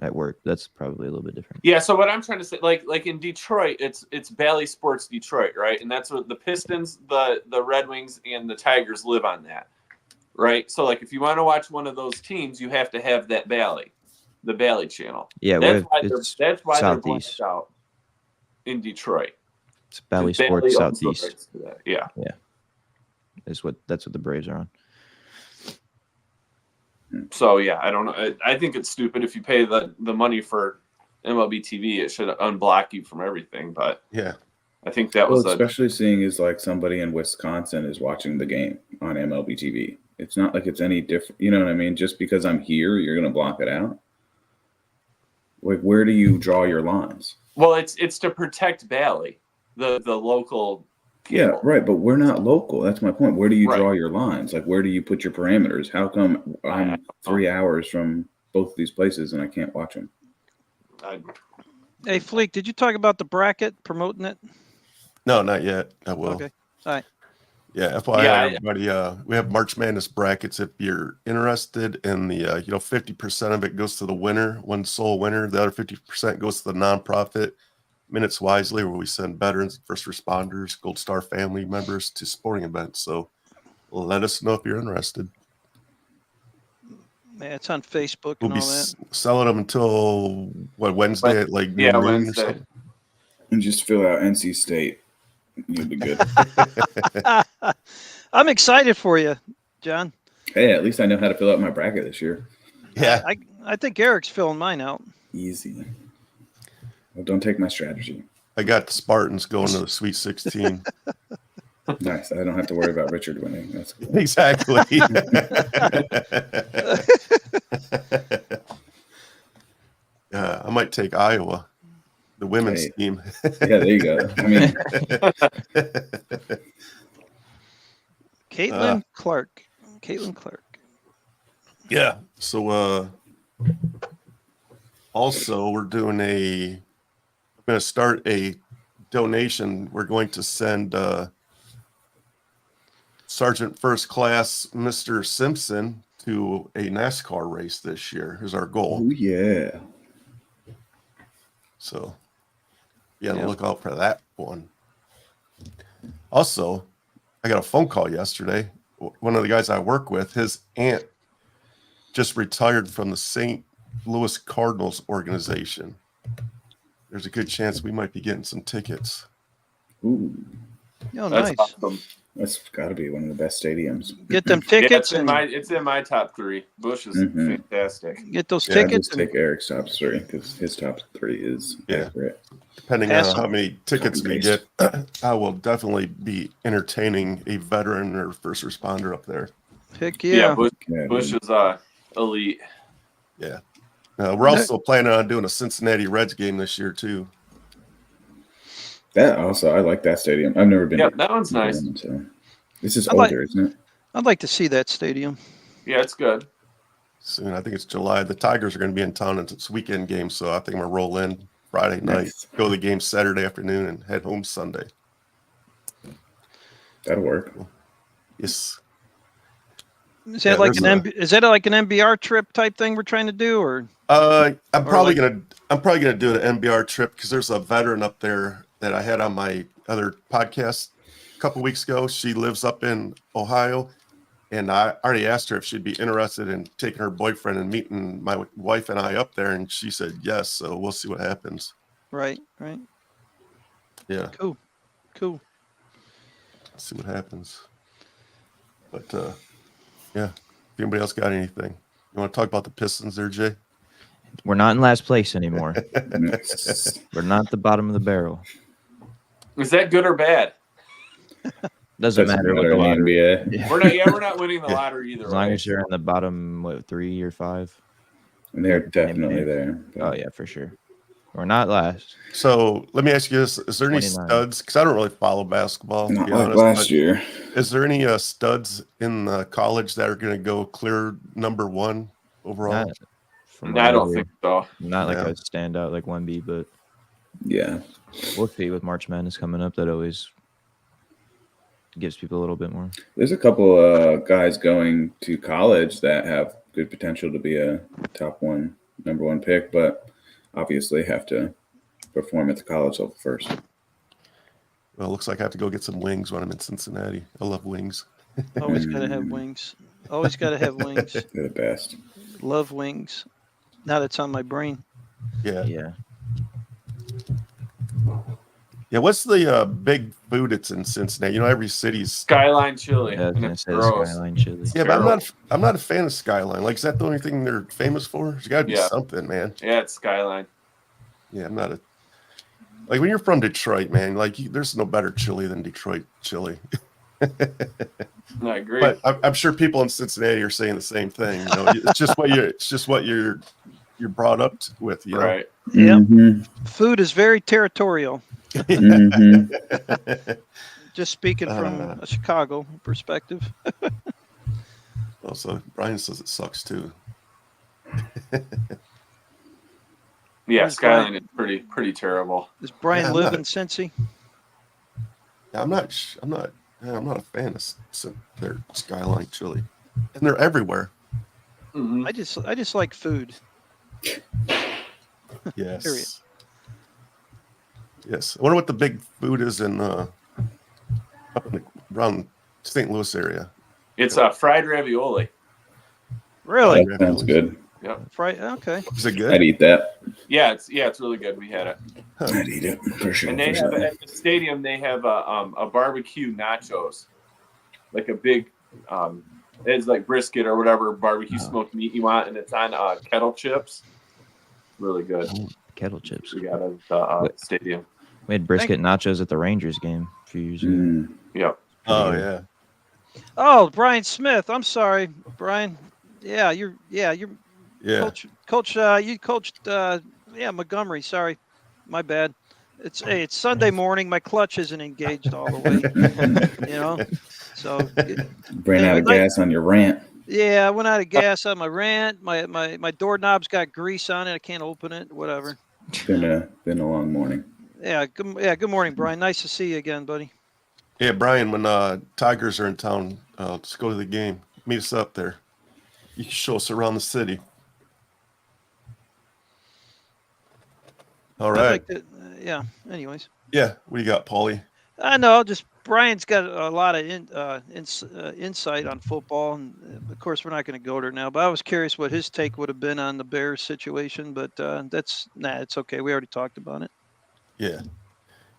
Speaker 7: at work. That's probably a little bit different.
Speaker 3: Yeah, so what I'm trying to say, like in Detroit, it's Bally Sports Detroit, right? And that's what the Pistons, the Red Wings, and the Tigers live on that, right? So like if you want to watch one of those teams, you have to have that Bally, the Bally channel.
Speaker 7: Yeah,
Speaker 3: That's why
Speaker 7: it's
Speaker 3: they're
Speaker 7: Southeast.
Speaker 3: blacked out in Detroit.
Speaker 7: It's Bally
Speaker 3: 'Cause
Speaker 7: Sports
Speaker 3: owns the
Speaker 7: Southeast.
Speaker 3: rights to that. Yeah.
Speaker 7: That's what the Braves are on.
Speaker 3: So yeah, I don't know. I think it's stupid if you pay the money for MLB TV, it should unblock you from everything. But
Speaker 1: Yeah.
Speaker 3: I think that
Speaker 4: Well,
Speaker 3: was
Speaker 4: especially seeing as like somebody in Wisconsin is watching the game on MLB TV. It's not like it's any different. You know what I mean? Just because I'm here, you're going to block it out. Like, where do you draw your lines?
Speaker 3: well, it's to protect Bally, the local
Speaker 4: Yeah, right. But we're not local. That's my point. Where do you
Speaker 3: Right.
Speaker 4: draw your lines? Like, where do you put your parameters? How come I'm 3 hours from both of these places and I can't watch them?
Speaker 2: Hey, Fleek, did you talk about the bracket, promoting it?
Speaker 1: No, not yet. I will.
Speaker 2: Okay. All right.
Speaker 1: Yeah, FYI, everybody, we have March Madness brackets. If you're interested in the, 50% of it goes to the winner, one sole winner. The other 50% goes to the nonprofit Minutes Wisely, where we send veterans, first responders, Gold Star family members to sporting events. So let us know if you're interested.
Speaker 2: Yeah, it's on Facebook
Speaker 1: We'll
Speaker 2: and
Speaker 1: be
Speaker 2: all that.
Speaker 1: selling them until Wednesday at like noon or
Speaker 3: Wednesday.
Speaker 1: something.
Speaker 4: And just fill out NC State. You'll be good.
Speaker 2: I'm excited for you, John.
Speaker 4: Hey, at least I know how to fill out my bracket this year.
Speaker 1: Yeah.
Speaker 2: I think Eric's filling mine out.
Speaker 4: Easy. Well, don't take my strategy.
Speaker 1: I got the Spartans going to the Sweet 16.
Speaker 4: Nice. I don't have to worry about Richard winning. That's cool.
Speaker 1: Exactly. I might take Iowa, the women's team.
Speaker 4: Yeah, there you go. I mean,
Speaker 2: Caitlin Clark.
Speaker 1: Yeah. So also we're doing I'm going to start a donation. We're going to send Sergeant First Class Mr. Simpson to a NASCAR race this year is our goal.
Speaker 4: oh, yeah.
Speaker 1: So be on the lookout for that one. Also, I got a phone call yesterday. One of the guys I work with, his aunt just retired from the St. Louis Cardinals organization. There's a good chance we might be getting some tickets.
Speaker 4: Ooh,
Speaker 2: Oh,
Speaker 3: That's
Speaker 2: nice.
Speaker 3: awesome.
Speaker 4: that's got to be one of the best stadiums.
Speaker 2: Get them
Speaker 3: Yeah,
Speaker 2: tickets
Speaker 3: it's in my top 3. Bush is fantastic.
Speaker 2: get those
Speaker 4: I
Speaker 2: tickets.
Speaker 4: just take Eric's top 3 because his top 3 is accurate.
Speaker 1: Depending on how many tickets we get, I will definitely be entertaining a veteran or first responder up there.
Speaker 2: Heck yeah.
Speaker 3: Bush is elite.
Speaker 1: Yeah. We're also planning on doing a Cincinnati Reds game this year, too.
Speaker 4: That also, I like that stadium. I've never been.
Speaker 3: Yeah, that one's nice.
Speaker 4: So. This is
Speaker 2: I like-
Speaker 4: older, isn't it?
Speaker 2: I'd like to see that stadium.
Speaker 3: Yeah, it's good.
Speaker 1: Soon, I think it's July. The Tigers are going to be in town. It's weekend game, so I think I'm going to roll in Friday night,
Speaker 4: Nice.
Speaker 1: go to the game Saturday afternoon, and head home Sunday.
Speaker 4: That'll work.
Speaker 1: Yes.
Speaker 2: Is that like is that like an NBR trip type thing we're trying to do, or?
Speaker 1: I'm probably gonna do an NBR trip because there's a veteran up there that I had on my other podcast a couple weeks ago. She lives up in Ohio, and I already asked her if she'd be interested in taking her boyfriend and meeting my wife and I up there, and she said yes. So we'll see what happens.
Speaker 2: Right.
Speaker 1: Yeah.
Speaker 2: Cool.
Speaker 1: Let's see what happens. But yeah. If anybody else got anything, you want to talk about the Pistons there, Jay?
Speaker 7: We're not in last place anymore.
Speaker 4: Nice.
Speaker 7: We're not the bottom of the barrel.
Speaker 3: Is that good or bad?
Speaker 7: Doesn't matter what the
Speaker 4: in the
Speaker 7: lottery.
Speaker 4: NBA.
Speaker 3: We're not winning the lottery either.
Speaker 7: As long as you're in the bottom, 3 or 5.
Speaker 4: And they're definitely there.
Speaker 7: Oh yeah, for sure. We're not last.
Speaker 1: So let me ask you this: is there any
Speaker 7: 29.
Speaker 1: studs? Because I don't really follow basketball. To
Speaker 4: Not
Speaker 1: be
Speaker 4: like
Speaker 1: honest,
Speaker 4: last
Speaker 1: but
Speaker 4: year.
Speaker 1: is there any studs in the college that are going to go clear number 1 overall?
Speaker 7: Not from
Speaker 3: No, I don't
Speaker 7: what
Speaker 3: think so.
Speaker 7: Not like
Speaker 1: Yeah.
Speaker 7: a standout like 1B, but
Speaker 4: Yeah.
Speaker 7: we'll see with March Madness coming up. That always gives people a little bit more.
Speaker 4: There's a couple guys going to college that have good potential to be a number one pick, but obviously have to perform at the college level first.
Speaker 1: Well, it looks like I have to go get some wings when I'm in Cincinnati. I love wings.
Speaker 2: Always gotta have wings. Always gotta have wings.
Speaker 4: They're the best.
Speaker 2: Love wings. Now that's on my brain.
Speaker 1: Yeah.
Speaker 7: Yeah.
Speaker 1: Yeah. What's the big food that's in Cincinnati? Every city's.
Speaker 3: Skyline chili.
Speaker 7: Yeah, I was gonna say the
Speaker 3: Gross.
Speaker 7: Skyline chili.
Speaker 1: Yeah, but I'm not a fan of Skyline. Like, is that the only thing they're famous for? There's got to be
Speaker 3: Yeah.
Speaker 1: something, man.
Speaker 3: Yeah, it's Skyline.
Speaker 1: Yeah, I'm not a. Like, when you're from Detroit, man, like, there's no better chili than Detroit chili.
Speaker 3: I agree.
Speaker 1: But I'm sure people in Cincinnati are saying the same thing. It's just what you're brought up with,
Speaker 3: Right.
Speaker 2: Yeah.
Speaker 4: Mhm.
Speaker 2: Food is very territorial.
Speaker 4: Mhm.
Speaker 2: Just speaking from a Chicago perspective.
Speaker 1: Also, Brian says it sucks too.
Speaker 3: Yeah,
Speaker 2: Where's
Speaker 3: Skyline is pretty terrible.
Speaker 2: Does Brian
Speaker 1: Yeah,
Speaker 2: live in Cincy?
Speaker 1: Yeah, I'm not a fan of their Skyline chili, and they're everywhere.
Speaker 3: Mm-hmm.
Speaker 2: I just like food.
Speaker 1: Yes.
Speaker 2: Period.
Speaker 1: Yes. I wonder what the big food is in up around St. Louis area.
Speaker 3: It's fried ravioli.
Speaker 2: Really?
Speaker 4: That sounds good.
Speaker 3: Yep.
Speaker 2: Fried? Okay.
Speaker 1: Is it good?
Speaker 4: I'd eat that.
Speaker 3: Yeah, it's really good. We had it.
Speaker 4: I'd eat it for sure.
Speaker 3: And they have at the stadium. They have a barbecue nachos, like a big, it's like brisket or whatever barbecue smoked meat you want, and it's on kettle chips. Really good.
Speaker 7: Ooh, kettle chips.
Speaker 3: We got at the stadium.
Speaker 7: We had brisket nachos at the Rangers game a few years ago.
Speaker 3: Yep.
Speaker 1: Oh yeah.
Speaker 2: Oh, Brian Smith. I'm sorry, Brian. Yeah, you're Coach, you coached Montgomery. Sorry, my bad. It's Sunday morning. My clutch isn't engaged all the way. So
Speaker 4: ran out of gas on your rant.
Speaker 2: Yeah, I went out of gas on my rant. My doorknob's got grease on it. I can't open it. Whatever.
Speaker 4: Been a long morning.
Speaker 2: Yeah. Good morning, Brian. Nice to see you again, buddy.
Speaker 1: Yeah, Brian. When Tigers are in town, just go to the game. Meet us up there. You can show us around the city. All right.
Speaker 2: Yeah. Anyways.
Speaker 1: Yeah. What do you got, Paulie?
Speaker 2: I know. Just Brian's got a lot of insight on football, and of course we're not going to go there now. But I was curious what his take would have been on the Bears situation. But it's okay. We already talked about it.
Speaker 1: Yeah.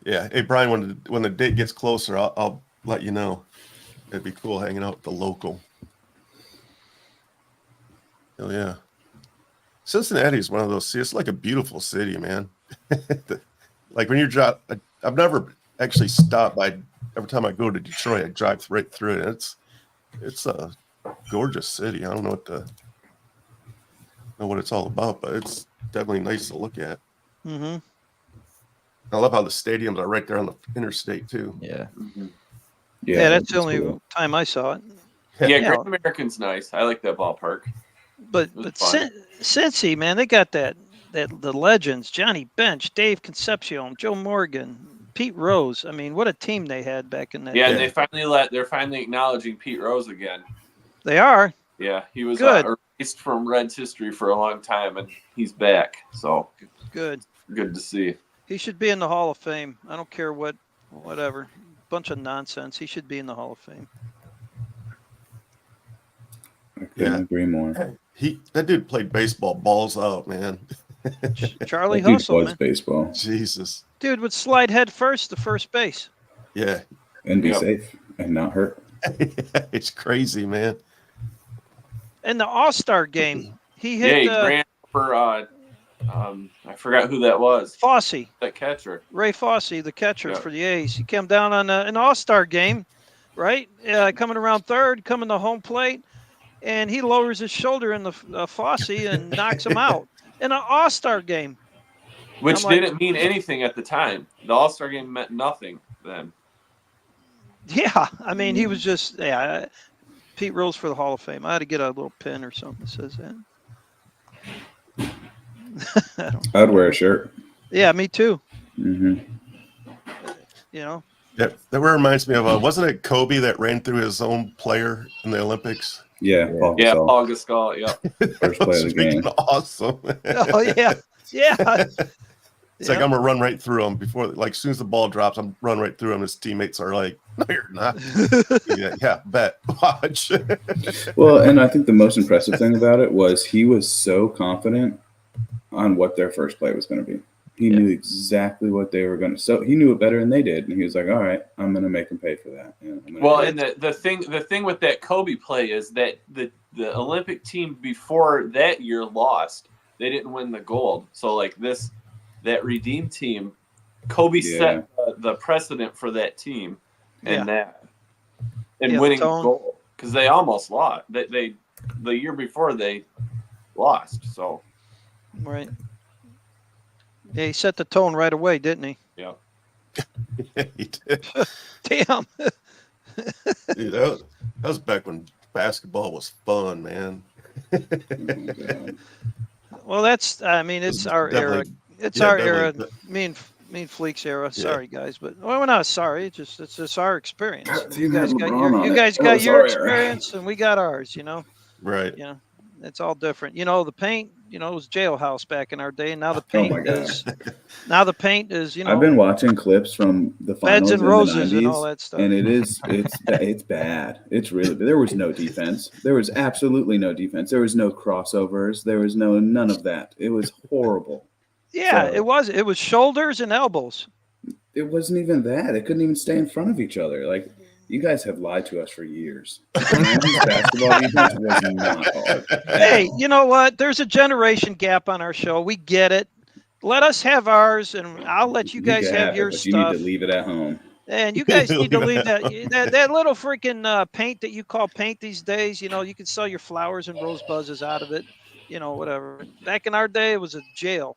Speaker 1: Hey, Brian. When the date gets closer, I'll let you know. It'd be cool hanging out with the local. Oh yeah. Cincinnati is one of those. See, it's like a beautiful city, man. Like when you're I've never actually stopped by. Every time I go to Detroit, I drive right through it. And it's a gorgeous city. I don't know what it's all about, but it's definitely nice to look at.
Speaker 2: Mm-hmm.
Speaker 1: I love how the stadiums are right there on the interstate too.
Speaker 7: Yeah.
Speaker 3: Mm-hmm.
Speaker 2: Yeah, that's the only time I saw it.
Speaker 3: Yeah, Great American's nice. I like that ballpark.
Speaker 2: But Cincy, man, they got the legends: Johnny Bench, Dave Concepcion, Joe Morgan, Pete Rose. I mean, what a team they had back in that.
Speaker 3: Yeah,
Speaker 2: day.
Speaker 3: and they're finally acknowledging Pete Rose again.
Speaker 2: They are.
Speaker 3: Yeah, he was erased from Reds history for a long time, and he's back. So
Speaker 2: good
Speaker 3: to see.
Speaker 2: He should be in the Hall of Fame. I don't care whatever. Bunch of nonsense. He should be in the Hall of Fame.
Speaker 4: I couldn't agree more.
Speaker 1: That dude played baseball balls out, man.
Speaker 2: Charlie
Speaker 4: that dude
Speaker 2: Hustle,
Speaker 4: was
Speaker 2: man.
Speaker 4: baseball.
Speaker 1: Jesus.
Speaker 2: Dude would slide head first to first base.
Speaker 1: Yeah.
Speaker 4: And be safe and not hurt.
Speaker 1: It's crazy, man.
Speaker 2: In the All-Star game, he hit.
Speaker 3: Yeah, he ran for I forgot who that was.
Speaker 2: Fosse.
Speaker 3: That catcher.
Speaker 2: Ray Fosse, the catcher for the A's. He came down on an All-Star game, right? Coming around third, coming to home plate, and he lowers his shoulder in the Fosse and knocks him out in an All-Star game.
Speaker 3: Which didn't mean anything at the time. The All-Star game meant nothing then.
Speaker 2: Yeah, I mean, he was just Pete Rose for the Hall of Fame. I had to get a little pin or something that says that.
Speaker 4: I'd wear a shirt.
Speaker 2: Yeah, me too.
Speaker 4: Mm-hmm.
Speaker 1: Yeah, that reminds me of wasn't it Kobe that ran through his own player in the Olympics?
Speaker 4: Yeah,
Speaker 3: Paul Gasol. Yeah,
Speaker 4: first play of the game.
Speaker 1: Awesome.
Speaker 2: Oh yeah.
Speaker 1: It's like I'm gonna run right through him before, like, as soon as the ball drops, I'm run right through him. His teammates are like, "No, you're not." yeah, bet. Watch.
Speaker 4: Well, and I think the most impressive thing about it was he was so confident on what their first play was going to be. He knew exactly what they were going to. So he knew it better than they did, and he was like, "All right, I'm going to make them pay for that."
Speaker 3: And the thing with that Kobe play is that the Olympic team before that year lost. They didn't win the gold. So like that redeemed team, Kobe set the precedent for that team, and winning the gold, because they almost lost. They the year before they lost. So
Speaker 2: right. Yeah, he set the tone right away, didn't he?
Speaker 3: Yeah.
Speaker 1: Yeah, he did.
Speaker 2: Damn.
Speaker 1: Dude, that was back when basketball was fun, man.
Speaker 2: Well, it's our era. It's our era. Me and Fleek's era. Sorry, guys, but we're not sorry. It's just our experience. You guys got your experience, and we got ours.
Speaker 1: Right.
Speaker 2: It's all different. The paint. It was jailhouse back in our day, and now the paint is. Now the paint is.
Speaker 4: I've been watching clips from the finals
Speaker 2: Beds and
Speaker 4: in
Speaker 2: Roses
Speaker 4: the 90s,
Speaker 2: and all that stuff,
Speaker 4: and it's bad. It's really. There was no defense. There was absolutely no defense. There was no crossovers. There was none of that. It was horrible.
Speaker 2: Yeah, it was. It was shoulders and elbows.
Speaker 4: It wasn't even that. They couldn't even stay in front of each other. Like, you guys have lied to us for years. Basketball defense was not hard.
Speaker 2: Hey, you know what? There's a generation gap on our show. We get it. Let us have ours, and I'll let you guys have your stuff.
Speaker 4: You need to leave it at home.
Speaker 2: And you guys need to leave that little freaking paint that you call paint these days. You can sell your flowers and rosebuds out of it. Whatever. Back in our day, it was a jail.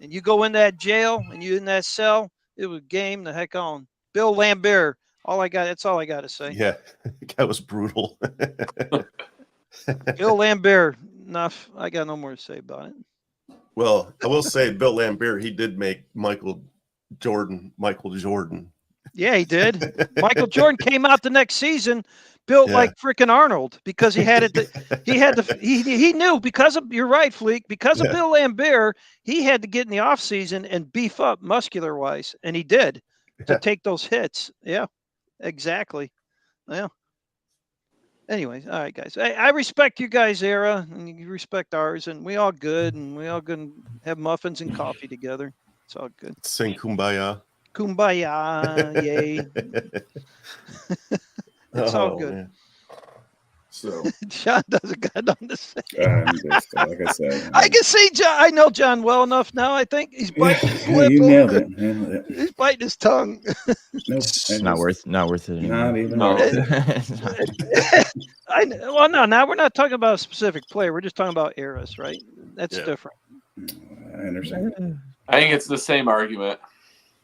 Speaker 2: And you go in that jail and you in that cell, it was game the heck on. Bill Lambert. That's all I got to say.
Speaker 1: Yeah, that was brutal.
Speaker 2: Bill Lambert. Enough. I got no more to say about it.
Speaker 1: Well, I will say Bill Lambert, he did make Michael Jordan.
Speaker 2: Yeah, he did. Michael Jordan came out the next season built like freaking Arnold because he had it. He knew because of, you're right, Fleek, because of Bill Lambert, he had to get in the off season and beef up muscular wise. And he did to take those hits. Yeah, exactly. Yeah. Anyways, all right, guys. I respect you guys' era, and you respect ours, and we all good, and we all can have muffins and coffee together. It's all good.
Speaker 1: Sing Kumbaya.
Speaker 2: Kumbaya, yay. It's all good.
Speaker 1: Man. So
Speaker 2: John doesn't got nothing to say.
Speaker 4: Like I said,
Speaker 2: I can see John. I know John well enough now. I think he's biting his lip.
Speaker 4: You nailed it.
Speaker 2: He's biting his tongue.
Speaker 7: It's not worth it anymore.
Speaker 4: Not even.
Speaker 7: No.
Speaker 2: Now we're not talking about a specific player. We're just talking about eras, right? That's different.
Speaker 4: I understand.
Speaker 3: I think it's the same argument.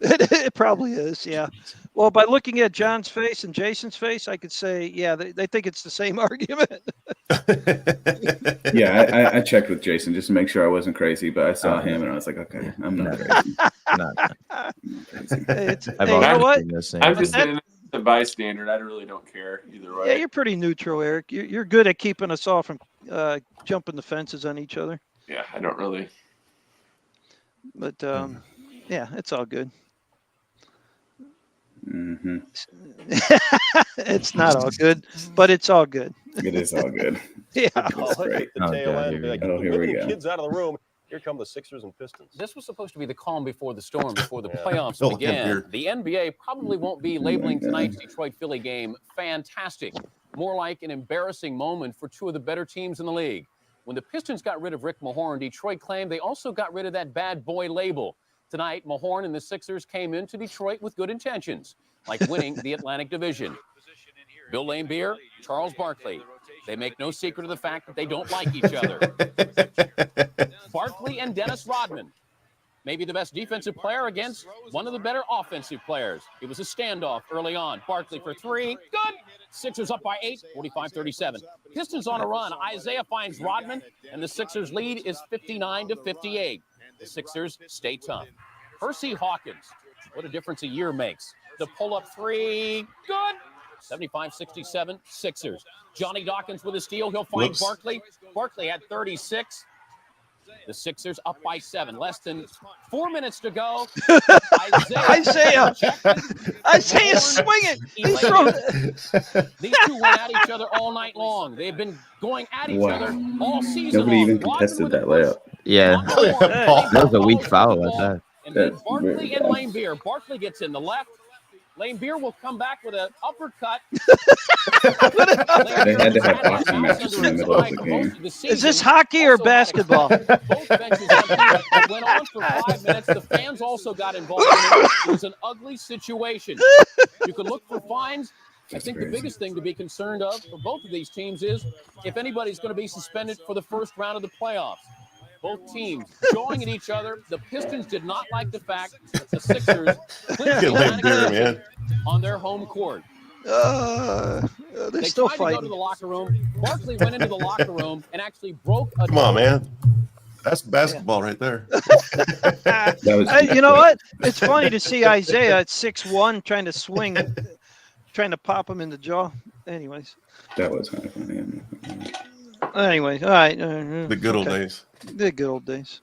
Speaker 2: It probably is, yeah. Well, by looking at John's face and Jason's face, I could say, yeah, they think it's the same argument.
Speaker 4: Yeah, I checked with Jason just to make sure I wasn't crazy, but I saw him and I was like, okay, I'm not crazy.
Speaker 2: You know what?
Speaker 3: I'm just saying the bystander. I really don't care either way.
Speaker 2: Yeah, you're pretty neutral, Eric. You're good at keeping us all from jumping the fences on each other.
Speaker 3: Yeah, I don't really.
Speaker 2: But yeah, it's all good.
Speaker 4: Mm-hmm.
Speaker 2: It's not all good, but it's all good.
Speaker 4: It is all good.
Speaker 2: Yeah.
Speaker 4: That's great. Here we go.
Speaker 10: Kids out of the room. Here come the Sixers and Pistons.
Speaker 11: This was supposed to be the calm before the storm, before the playoffs began. The NBA probably won't be labeling tonight's Detroit-Philly game fantastic. More like an embarrassing moment for two of the better teams in the league. When the Pistons got rid of Rick Mahorn, Detroit claimed they also got rid of that bad boy label. Tonight, Mahorn and the Sixers came into Detroit with good intentions, like winning the Atlantic Division. Bill Laimbeer, Charles Barkley. They make no secret of the fact that they don't like each other. Barkley and Dennis Rodman. Maybe the best defensive player against one of the better offensive players. It was a standoff early on. Barkley for three. Good. Sixers up by 8, 45-37. Pistons on a run. Isaiah finds Rodman, and the Sixers lead is 59-58. The Sixers stay tough. Percy Hawkins. What a difference a year makes. The pull-up three. Good. 75-67. Sixers. Johnny Dawkins with a steal. He'll find Barkley. Barkley had 36. The Sixers up by 7. Less than 4 minutes to go.
Speaker 2: Isaiah swinging.
Speaker 11: These two went at each other all night long. They've been going at each other all season.
Speaker 4: Nobody even contested that layup.
Speaker 7: Yeah. That was a weak foul at that.
Speaker 11: And then Barkley and Laimbeer. Barkley gets in the left. Laimbeer will come back with an uppercut.
Speaker 4: They had to have boxing matches in the middle of the game.
Speaker 2: Is this hockey or basketball?
Speaker 11: Both benches empty. It went on for 5 minutes. The fans also got involved in it. It was an ugly situation. You can look for fines. I think the biggest thing to be concerned of for both of these teams is if anybody's going to be suspended for the first round of the playoffs. Both teams jawing at each other. The Pistons did not like the fact that the Sixers clinched
Speaker 1: Get lit there, man.
Speaker 11: on their home court.
Speaker 2: They're
Speaker 11: They
Speaker 2: still
Speaker 11: tried
Speaker 2: fighting.
Speaker 11: to go to the locker room. Barkley went into the locker room and actually broke a
Speaker 1: Come on, man. That's basketball right there.
Speaker 2: You know what? It's funny to see Isaiah at 6'1" trying to swing, trying to pop him in the jaw. Anyways.
Speaker 4: That was kind of funny.
Speaker 2: Anyway, all right.
Speaker 1: The good old days.
Speaker 2: The good old days.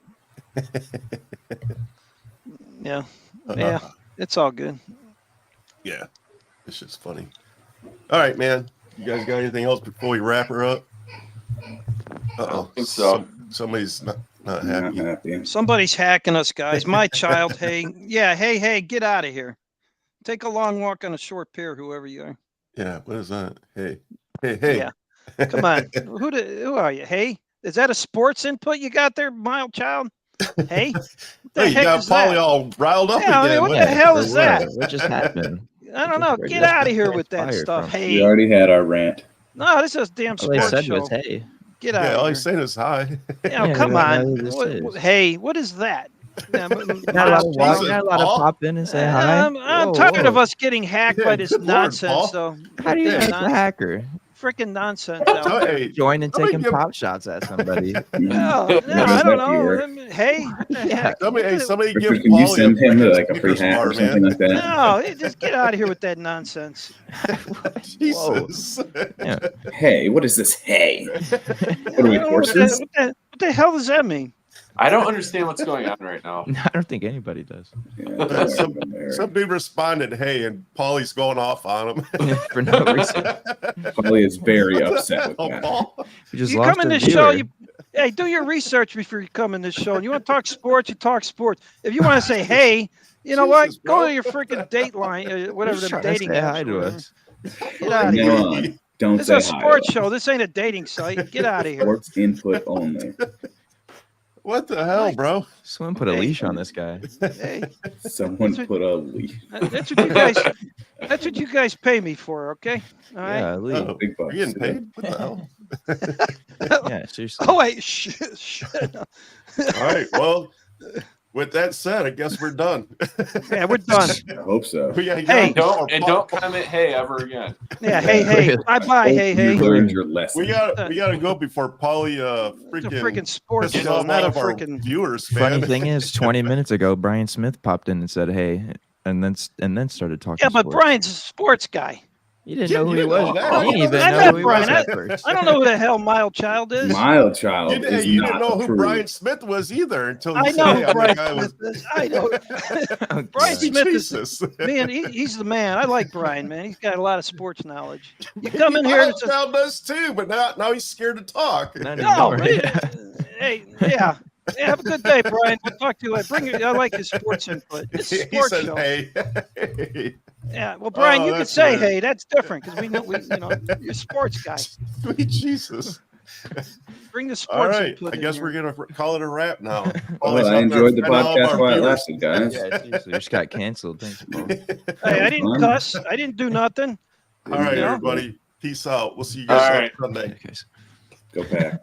Speaker 2: Yeah. Yeah. It's all good.
Speaker 1: Yeah. It's just funny. All right, man. You guys got anything else before we wrap her up? Uh-oh.
Speaker 3: So
Speaker 1: somebody's not happy.
Speaker 2: Somebody's hacking us, guys. My child, hey. Yeah, hey, get out of here. Take a long walk on a short pier, whoever you are.
Speaker 1: Yeah, what is that? Hey.
Speaker 2: Yeah. Come on. Who are you? Hey? Is that a sports input you got there, mild child? Hey?
Speaker 1: Hey, you got Paulie all riled up
Speaker 2: again. I mean, what the hell is that?
Speaker 7: What just happened?
Speaker 2: I don't know. Get out of here with that stuff. Hey.
Speaker 4: We already had our rant.
Speaker 2: No, this is a damn
Speaker 7: All they
Speaker 2: sports
Speaker 7: said
Speaker 2: show.
Speaker 7: was, hey.
Speaker 2: Get out of here.
Speaker 1: All he's saying is hi.
Speaker 2: Yeah, come on. Hey, what is that?
Speaker 7: Not a lot of pop in and say hi.
Speaker 2: I'm tired of us getting hacked by this nonsense, though.
Speaker 7: How do you get a hacker?
Speaker 2: Freaking nonsense. Out there.
Speaker 7: Join and taking pop shots at somebody.
Speaker 2: No, I don't know. Hey,
Speaker 1: somebody give
Speaker 4: Can you send him like a free hack or something like that?
Speaker 2: No, just get out of here with that nonsense.
Speaker 1: Jesus.
Speaker 7: Yeah.
Speaker 4: Hey, what is this? Hey, what are we, horses?
Speaker 2: What the hell does that mean?
Speaker 3: I don't understand what's going on right now.
Speaker 7: I don't think anybody does.
Speaker 4: Yeah,
Speaker 1: some dude responded, hey, and Paulie's going off on him.
Speaker 7: For no reason.
Speaker 4: Paulie is very upset with that.
Speaker 1: Paul.
Speaker 2: You come in this show, hey, do your research before you come in this show. And you want to talk sports, you talk sports. If you want to say, hey, you know what? Go to your freaking date line, whatever the dating
Speaker 7: say
Speaker 2: apps
Speaker 7: hi to us.
Speaker 2: Get out of here.
Speaker 4: Don't
Speaker 2: This
Speaker 4: say
Speaker 2: is a sports show. This ain't a dating site. Get out of here.
Speaker 4: Sports input only.
Speaker 1: What the hell, bro?
Speaker 7: Someone put a leash on this guy.
Speaker 2: Hey,
Speaker 4: Someone put a leash.
Speaker 2: that's what you guys. That's what you guys pay me for. Okay. All right.
Speaker 7: Yeah, leash.
Speaker 1: Oh,
Speaker 4: Big bucks.
Speaker 1: you getting paid? What the hell?
Speaker 7: Yeah, seriously.
Speaker 2: Oh wait, shit.
Speaker 1: All right. Well, with that said, I guess we're done.
Speaker 2: Yeah, we're done.
Speaker 4: I hope so.
Speaker 2: Hey,
Speaker 3: don't comment hey ever again.
Speaker 2: Yeah, hey, bye, hey.
Speaker 4: You learned your lesson.
Speaker 1: We gotta go before Paulie
Speaker 2: It's a freaking sports
Speaker 1: pisses
Speaker 2: show,
Speaker 1: off
Speaker 2: not
Speaker 1: all
Speaker 2: a
Speaker 1: of our
Speaker 2: freaking.
Speaker 1: viewers.
Speaker 7: Funny
Speaker 1: Man.
Speaker 7: thing is, 20 minutes ago, Brian Smith popped in and said, hey, and then started talking.
Speaker 2: Yeah, but
Speaker 7: sports.
Speaker 2: Brian's a sports guy.
Speaker 7: You didn't know who he was.
Speaker 1: that.
Speaker 7: You didn't even
Speaker 2: I
Speaker 7: know
Speaker 2: met
Speaker 7: who he
Speaker 2: Brian.
Speaker 7: was at first.
Speaker 2: I don't know who the hell Mild Child is.
Speaker 4: Mild child.
Speaker 1: You
Speaker 4: is
Speaker 1: didn't
Speaker 4: not
Speaker 1: know who
Speaker 4: approved.
Speaker 1: Brian Smith was either until
Speaker 2: I
Speaker 1: you
Speaker 2: know
Speaker 1: said,
Speaker 2: who Brian
Speaker 1: guy was.
Speaker 2: Smith is. I know.
Speaker 7: Oh,
Speaker 2: Brian
Speaker 7: God.
Speaker 2: Smith
Speaker 1: Jesus.
Speaker 2: is man. He's the man. I like Brian, man. He's got a lot of sports knowledge. You come in here and just,
Speaker 1: Child does too, but now he's scared to talk.
Speaker 7: Not
Speaker 2: no,
Speaker 7: anymore.
Speaker 2: man. Hey, yeah. Yeah, have a good day, Brian. We'll talk to you later. I like his sports input. It's a
Speaker 1: He
Speaker 2: sports
Speaker 1: said,
Speaker 2: show.
Speaker 1: hey.
Speaker 2: Yeah, well, Brian, you could
Speaker 1: that's
Speaker 2: say,
Speaker 1: weird.
Speaker 2: "Hey," that's different because we know you're a sports guy.
Speaker 1: Sweet Jesus.
Speaker 2: Bring the sports.
Speaker 1: All right,
Speaker 2: input
Speaker 1: I
Speaker 2: in
Speaker 1: guess
Speaker 2: here.
Speaker 1: we're gonna call it a wrap now.
Speaker 4: Well, I enjoyed the podcast while it lasted, guys.
Speaker 7: Yeah, seriously, we just got canceled. Thanks, Paul.
Speaker 2: Hey, I didn't cuss. I didn't do nothing.
Speaker 1: All right,
Speaker 2: Yeah.
Speaker 1: everybody. Peace out. We'll see you
Speaker 3: All
Speaker 1: guys
Speaker 3: right.
Speaker 1: on Sunday.
Speaker 7: Okay.
Speaker 4: Go Pack.